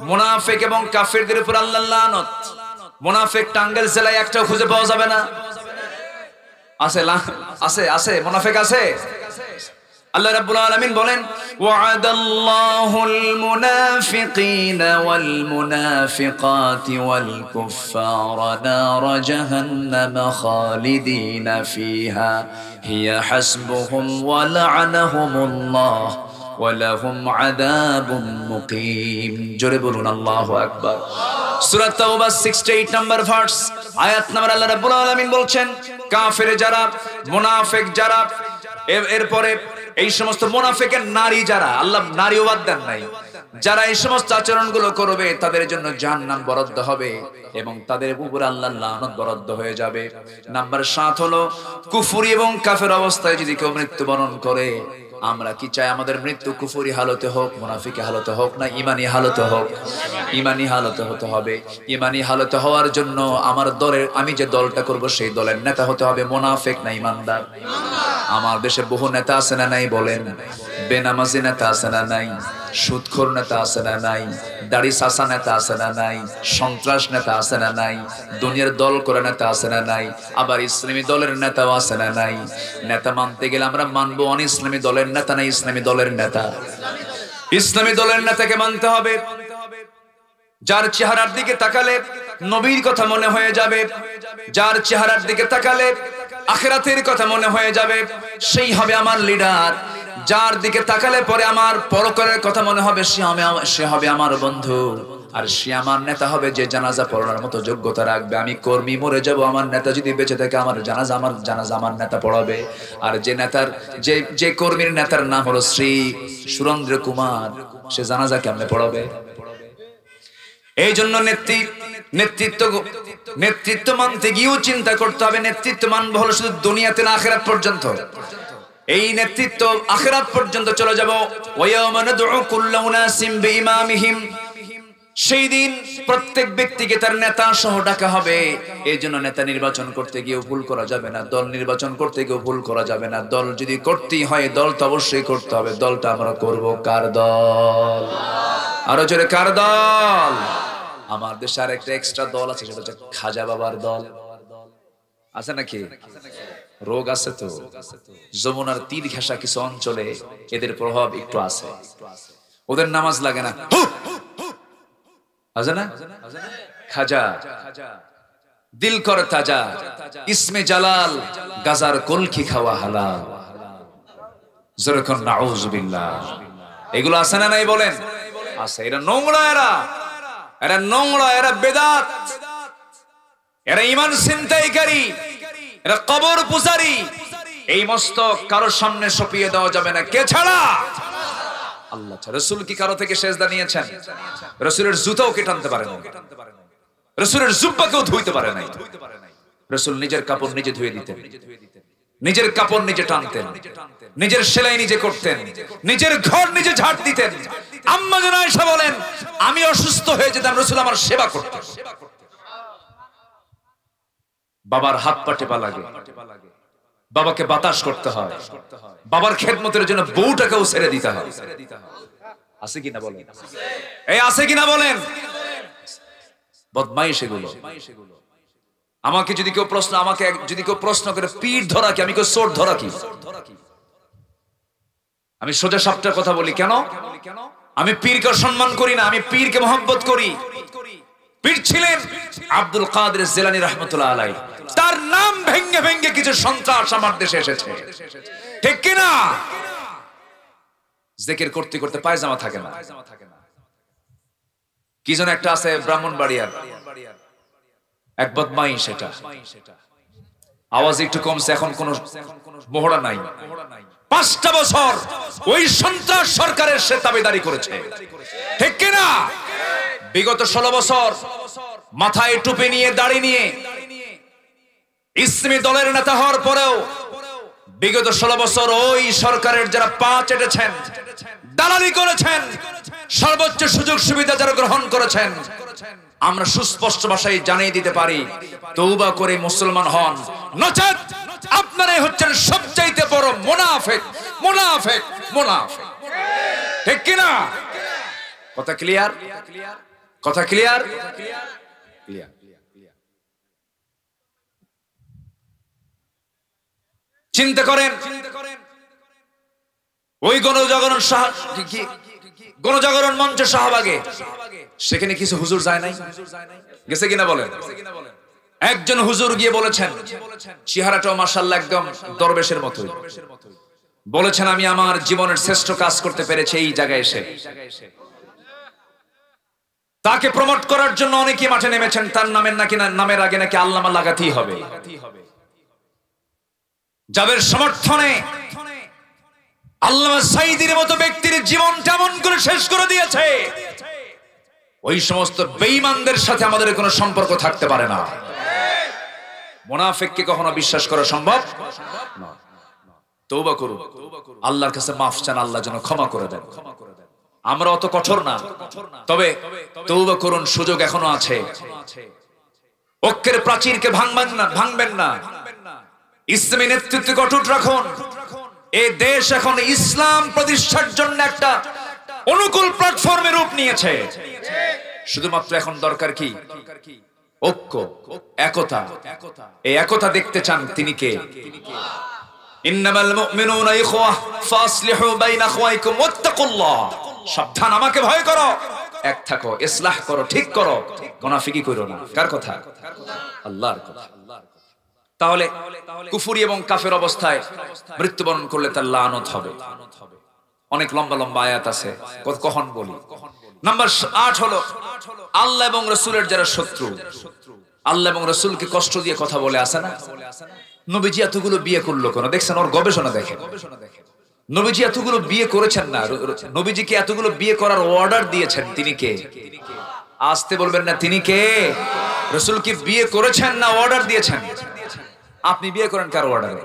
মুনাফিক এবং কাফেরদের উপর আল্লাহর লানত। মুনাফিক টাঙ্গাইল জেলায় একটাও খুঁজে পাওয়া যাবে না। আছে আছে আছে মুনাফিক আছে। আল্লাহ রাব্বুল আলামিন বলেন, ওয়া'আদাল্লাহুল মুনাফিকিনা ওয়াল মুনাফিকাতি ওয়াল কুফফারা নার জাহান্নাম খালিদিনা ফিহা হিয়া হাসবুহুম ওয়া লা'নাহুমুল্লাহ ওয়া লাহুম আযাবুম মুকিম। জোরে বলুন আল্লাহু আকবার। সূরা তাওবা 68 নম্বর ভার্স, আয়াত নম্বর আল্লাহ রাব্বুল আলামিন বলছেন, কাফের যারা, মুনাফিক যারা, এরপরে এই সমস্ত মুনাফিকের নারী যারা, আল্লাহ নারীও বাদ দেন নাই, যারা এই সমস্ত আচরণগুলো করবে তাদের জন্য জাহান্নাম বরাদ্দ হবে এবং তাদের উপর আল্লাহর লানত বরাদ্দ হয়ে যাবে। নাম্বার 7 হলো কুফরি এবং কাফের অবস্থায় যদি কেউ মৃত্যুবরণ করে, আমরা কি চাই আমাদের মৃত্যু কুফরি হালতে হোক, মুনাফিকি হালতে হোক, না ঈমানি হালতে হোক? ঈমানি হালতে হতে হবে। ঈমানি হালতে হওয়ার জন্য আমার দলের, আমি যে দলটা করব সেই দলের নেতা হতে হবে মুনাফিক না ঈমানদার? আমার দেশে বহু নেতা আছে না নাই বলেন? বেনামাজি নেতা আছে না নাই? সুদখোর নেতা আছে না নাই? দাড়ি সাসা নেতা আছে না নাই? সন্ত্রাস নেতা আছে না নাই? দুনিয়ার দল করে নেতা আছে না নাই? আবার ইসলামী দলের নেতাও আছে না নাই? নেতা মানতে গেলে আমরা মানবো অন ইসলামী দলের নেতা না ইসলামী দলের নেতা? ইসলামী দলের নেতাকে মানতে হবে, যার চেহারার দিকে তাকালে নবীর কথা মনে হয়ে যাবে, যার চেহারার দিকে তাকালে আখিরাতের কথা মনে হয়ে যাবে, সেই হবে আমার লিডার। যার দিকে তাকালে পরে আমার পরকালের কথা মনে হবে, সে হবে আমার বন্ধু। আর সে আমার নেতা হবে যে জানাজা পড়ার মতো যোগ্যতা রাখবে। আমি কর্মী মরে যাব, আমার নেতা যদি বেঁচে থাকে আমার জানাজা আমার নেতা পড়াবে। আর যে নেতার যে কর্মীর নেতার নাম হলো শ্রী সুরেন্দ্র কুমার, সে জানাজা কেমনে পড়াবে? এই জন্য নেতৃত্ব মানতে গিয়েও চিন্তা করতে হবে, নেতৃত্ব মানব হলো শুধু দুনিয়াতে না আখিরাত পর্যন্ত। এই নেতৃত্ব আখিরাত পর্যন্ত চলে যাব। ওয়ায়াউমা নাদউ কুল্লা উনাসিম বিইমামিহিম, সেই দিন প্রত্যেক ব্যক্তিকে তার নেতা সহ ডাকা হবে। এই জন্য নেতা নির্বাচন করতে গিয়েও ভুল করা যাবে না, দল নির্বাচন করতে গিয়েও ভুল করা যাবে না। দল যদি করতেই হয় দল তো অবশ্যই করতে হবে। দলটা আমরা করব কার দল? আরো জোরে কার দল? আমার দেশে আর একটা এক্সট্রা দল আছে, সেটা হচ্ছে খাজা বাবার দল। আছে নাকি? রোগ আছে তো। যমুনার তীর ঘেঁষা কিছু অঞ্চলে এদের প্রভাব একটু আছে। ওদের নামাজ লাগে না, আছে না? খাজা দিল কর তাজা, ইসমে জালাল, গাজার কলকি খাওয়া হালাল। যেরকম নাউজুবিল্লাহ, এগুলো আছে না নাই বলেন? আছে। এরা নোংরা, এরা নোংরা, এরা বেদাত, এরা ঈমান ছিনতাইকারী, এরা কবর পূজারী। এই মস্তক কারোর সামনে সপিয়ে দেওয়া যাবে না। কে ছাড়া? আল্লাহ ছাড়া। রাসূল কি কারো থেকে সেজদা নিয়েছেন? রাসূলের জুতাও কে টানতে পারে না, রাসূলের জুব্বাকেও ধুইতে পারে নাই। রাসূল নিজের কাপড় নিজে ধুয়ে দিতেন, নিজের কাপড় নিজে টানতেন, নিজের সেলাই নিজে করতেন, নিজের ঘর নিজে ঝাড় দিতেন। আম্মা জান আয়েশা বলেন, আমি অসুস্থ হয়ে যেতাম, রাসূল আমার সেবা করতেন। বাবার হাত পা টেপা লাগে, বাবাকে বাতাস করতে হয়, বাবার খেদমতের জন্য বউটাকেও ছেড়ে দিতে হয়। আছে কিনা বলেন? এই আছে কিনা বলেন? বদমাইশ এগুলো। আমাকে যদি কেউ প্রশ্ন করে পীর ধরা কি, আমি কেউ চোর ধরা কি? আমি সোজা সাপটার কথা বলি। কেন? আমি পীরকে সম্মান করি না, আমি পীরকে মহব্বত করি। পীর ছিলেন আব্দুল কাদের জিলানী রাহমাতুল্লাহ আলাইহি। তার নাম ভেঙ্গে ভেঙ্গে কিছু সন্ত্রাস আমার দেশে এসেছে, ঠিক কিনা? জিকির করতে করতে পায়জামা থাকে না। কি যেন একটা আছে ব্রাহ্মণবাড়িয়ার এক বদমাইশ, সেটা আওয়াজ একটু কমছে, এখন কোন মোহরা নাই। 5টা বছর ওই সন্ত্রাস সরকারের সে দাবিদারি করেছে, ঠিক কিনা? বিগত 16 বছর মাথায় টুপি নিয়ে, দাড়ি নিয়ে, ইসলামী দলের নেতা হওয়ার পরেও বিগত 16 বছর ওই সরকারের যারা পা চেটেছেন, দালালি করেছেন, সর্বোচ্চ সুযোগ সুবিধা যারা গ্রহণ করেছেন, আমরা সুস্পষ্ট ভাষায় জানিয়ে দিতে পারি, তওবা করে মুসলমান হন, নচেত আপনারাই হচ্ছেন সবচাইতে বড় মুনাফিক, মুনাফিক, মুনাফিক। ঠিক কিনা? কথা ক্লিয়ার? কথা ক্লিয়ার? ক্লিয়ার। চিন্তা করেন, ওই গণজাগরণ মঞ্চ শাহবাগে, সেখানে কিছু হুজুর যায় নাই? গেছে কিনা বলেন? একজন হুজুর গিয়ে বলেছেন, চেহারাটাও মাশাআল্লাহ একদম দরবেশের মতো, বলেছেন আমি আমার জীবনের শ্রেষ্ঠ কাজ করতে পেরেছি এই জায়গায় এসে। তাকে প্রমোট করার জন্য অনেকে মাঠে নেমেছেন, তার নামের আগে নাকি আল্লামা লাগাতেই হবে। যাদের সমর্থনে আল্লামা সাঈদীর মতো ব্যক্তির জীবন তেমন করে শেষ করে দিয়েছে, ওই সমস্ত বেঈমানদের সাথে আমাদের কোনো সম্পর্ক থাকতে পারে না। মুনাফিককে কখনো বিশ্বাস করা সম্ভব নয়। তওবা করুন, আল্লাহর কাছে মাফ চান, আল্লাহ যেন ক্ষমা করে দেন। আমরা অত কঠোর না, তবে তওবা করুন, সুযোগ এখনো আছে। ঐক্যের প্রাচীরকে ভাঙবেন না। ইসলামী নেতৃত্বকে অটুট রাখুন। এই দেশ এখন ইসলাম প্রতিষ্ঠার জন্য একটা অনুকূল প্ল্যাটফর্মে রূপ নিয়েছে। শুধুমাত্র এখন দরকার কি? ঐক্য, একতা। এই একতা দেখতে চান তিনি কে? ইন্নামাল মুমিনুনা ইখওয়া ফাসলিহু বাইনা আখওয়াইকুম ওয়াত্তাকুল্লাহ। সাবধান, আমাকে ভয় করো, এক থাকো, ইসলাহ করো, ঠিক করো, মুনাফিকি করো না। কার কথা? আল্লাহর কথা। তাহলে কুফরি এবং কাফের অবস্থায় মৃত্যুবরণ করলে তার লানত হবে। অনেক লম্বা লম্বা আয়াত আছে, কখন বলি। নাম্বার 8 হলো আল্লাহ এবং রাসূলের যারা শত্রু, আল্লাহ এবং রাসূলকে কষ্ট দিয়ে কথা বলে, আছে না? নবীজি এতগুলো বিয়ে করলো কেন? দেখছেন, ওর গবেষণা দেখেন। নবীজি এতগুলো বিয়ে করেছেন না, নবীজিকে এতগুলো বিয়ে করার অর্ডার দিয়েছেন তিনি কে? আসতে বলবেন না, তিনি কে? রাসূল কি বিয়ে করেছেন না অর্ডার দিয়েছেন? আপনি বিয়ে করেন কার অর্ডারে?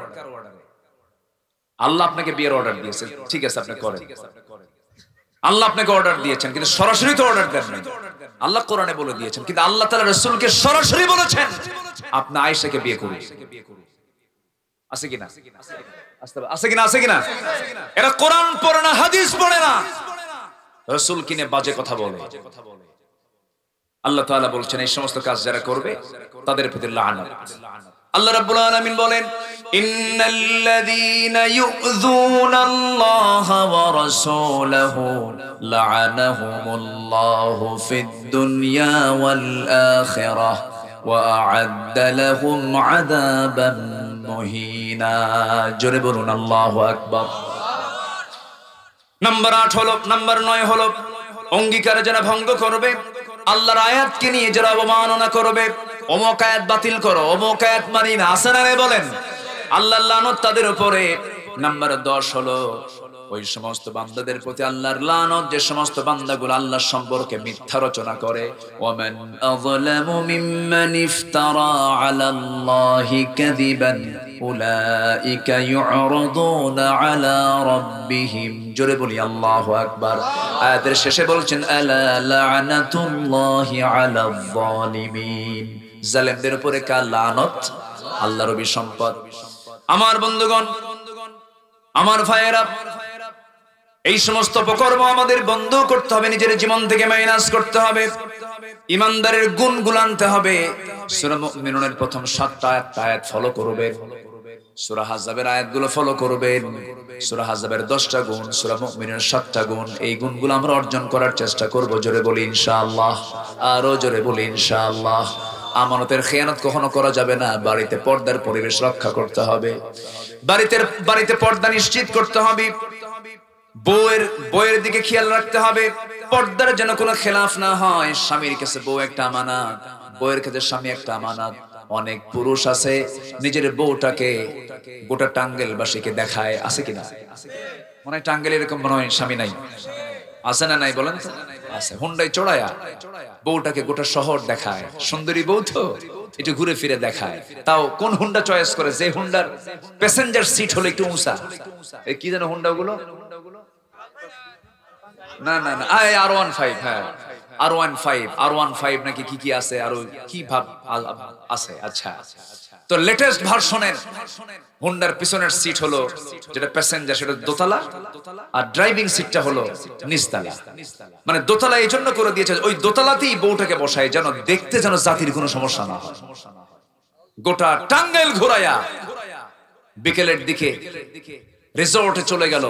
আল্লাহ আপনাকে বিয়ের অর্ডার দিয়েছেন, ঠিক আছে, আপনি করেন। আল্লাহ আপনাকে অর্ডার দিয়েছেন, কিন্তু সরাসরি তো অর্ডার দেন নাই। আল্লাহ কোরআনে বলে দিয়েছেন, কিন্তু আল্লাহ তাআলা রাসূলকে সরাসরি বলেছেন আপনি আয়েশাকে বিয়ে করুন। আছে কিনা? আছে কিনা? আছে কিনা? এরা কোরআন পড়ে না, হাদিস পড়ে না, রাসূল কিনে বাজে কথা বলে। আল্লাহ তাআলা বলছেন এই সমস্ত কাজ যারা করবে তাদের প্রতি লানত। আল্লাহ রাব্বুল আলামিন বলেন, ইন্নাল্লাযীনা ইউযুনাল্লাহা ওয়া রাসূলাহু লা'আনাহুমুল্লাহু ফিদ দুনিয়া ওয়াল আখিরাহ ওয়া আ'আদ্দা লাহুম আযাবান মুহিনা। জোরে বলুন আল্লাহু আকবার। নাম্বার 9 হলো অঙ্গীকার যারা ভঙ্গ করবে, আল্লাহর আয়াতকে নিয়ে যারা অবমাননা করবে, অমুক আয়াত বাতিল করো, অমুক আয়াত মানি না, আছে না? বলেন, আল্লাহর লানত তাদের উপরে। নাম্বার 10 হলো ওই সমস্ত বান্দাদের প্রতি আল্লাহর লানত যে সমস্ত বান্দাগুলো আল্লাহর সম্পর্কে মিথ্যা রচনা করে। ওয়ামান আযলামু মিম্মান ইফতারা আলাল্লাহি কাযিবান উলাইকা ইউ'রাদুনা আলা রাব্বিহিম। জোরে বলি আল্লাহু আকবার। আয়াতের শেষে বলছেন, আলা লা'নাতুল্লাহি আলাল যালিমিন। জালেমদের উপরে কার লানত? আল্লাহর অভিসম্পদ। আমার বন্ধুগণ, আমার ভাইয়েরা, এই সমস্ত অপকর্ম আমাদের বন্ধ করতে হবে, নিজের জীবন থেকে মাইনাস করতে হবে, ইমানদারের গুণগুলো আনতে হবে। সূরা মুমিনুনের প্রথম 7টা আয়াত ফলো করবেন, সূরা হাজাবের আয়াতগুলো ফলো করবেন। সূরা হাজাবের 10টা গুণ, সূরা মুমিনুনের 7টা গুণ, এই গুণগুলো আমরা অর্জন করার চেষ্টা করব। জোরে বলি ইনশাআল্লাহ, আরো জোরে বলি ইনশাআল্লাহ। আমানতের খেয়ানত কখনো করা যাবে না। বাড়িতে পর্দার পরিবেশ রক্ষা করতে হবে, বাড়িতে পর্দা নিশ্চিত করতে হবে, বউয়ের দিকে খেয়াল রাখতে হবে, পর্দার যেন কোনো খেলাফ না হয়। স্বামীর কাছে বউ একটা আমানত, বউয়ের কাছে স্বামী একটা আমানত। অনেক পুরুষ আছে নিজের বউটাকে গোটা টাঙ্গেলবাসীকে দেখায়, আছে কিনা? মনে হয় টাঙ্গেল এরকম মনে হয় স্বামী নাই, আছে না? নাই বলেন তো? আছে। হুন্ডাই চড়ায়া বউটাকে গোটা শহর দেখায়, সুন্দরী বউ তো একটু ঘুরে ফিরে দেখায়। তাও কোন হুন্ডা চয়েস করে? যে হুন্ডার প্যাসেঞ্জার সিট হলো একটু উঁচা। এই কি যেন হুন্ডা গুলো, না R15, হ্যাঁ R15 নাকি কি আছে, আরো কি ভাব আছে। আচ্ছা, তো লেটেস্ট ভার্সনের হুন্ডার পিছনের সিট হলো যেটা প্যাসেঞ্জার, সেটা দোতলা, আর ড্রাইভিং সিটটা হলো নিচতলা। মানে দোতলা এই জন্য করে দিয়েছে, ওই দোতলাতেই বউটাকে বসায় যেন দেখতে যেন জাতির কোনো সমস্যা না হয়। গোটা টাঙ্গাইল ঘোরায়া বিকেলের দিকে রিসোর্টে চলে গেল।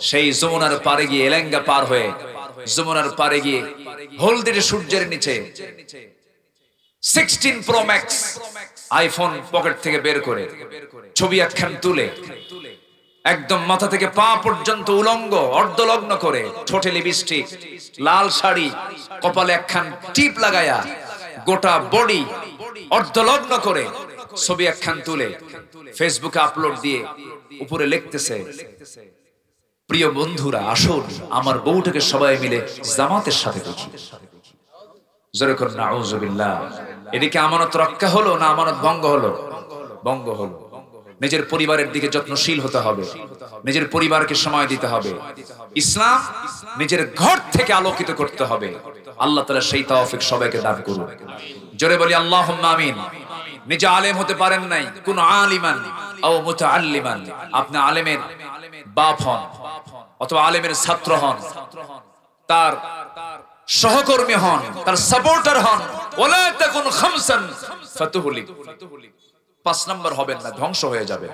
সেই যমুনার পারে গিয়ে, এলেঙ্গা পার হয়ে যমুনার পারে গিয়ে হলদির সূর্যের নিচে 16 Pro Max আইফোন পকেট থেকে বের করে ছবি একখান তুলে একদম মাথা থেকে পা পর্যন্ত উলঙ্গ অর্ধলগ্ন করে, ঠোঁটে লিপস্টিক, লাল শাড়ি, কপালে একখান টিপ লাগায়া গোটা বডি অর্ধলগ্ন করে ছবি একখান তুলে ফেসবুকে আপলোড দিয়ে উপরে লিখতেছে, প্রিয় বন্ধুরা, আসুন আমার বউটাকে সবাই মিলে জামাতের সাথে দেখি। জোরে করুন নাউযুবিল্লাহ। এদিকে আমানত রক্ষা হলো না আমানত ভঙ্গ হলো? ভঙ্গ হলো। নিজের পরিবারের দিকে যত্নশীল হতে হবে, নিজের পরিবারকে সময় দিতে হবে। ইসলাম নিজের ঘর থেকে আলোকিত করতে হবে। আল্লাহ তাআলা সেই তৌফিক সবাইকে দান করুন। জোরে বলি আল্লাহুম্মা আমিন। নিজে আলেম হতে পারেন নাই, কোন আলিমান আও মুতাআল্লিমান, আপনি আলেমের বাপ হন অথবা আলেমের ছাত্র হন, তার সহকর্মী হন, তার সাপোর্টার হন। ওয়ালা তাকুন খামসান ফাতুহলিক, 5 নম্বর হবেন না, ধ্বংস হয়ে যাবে।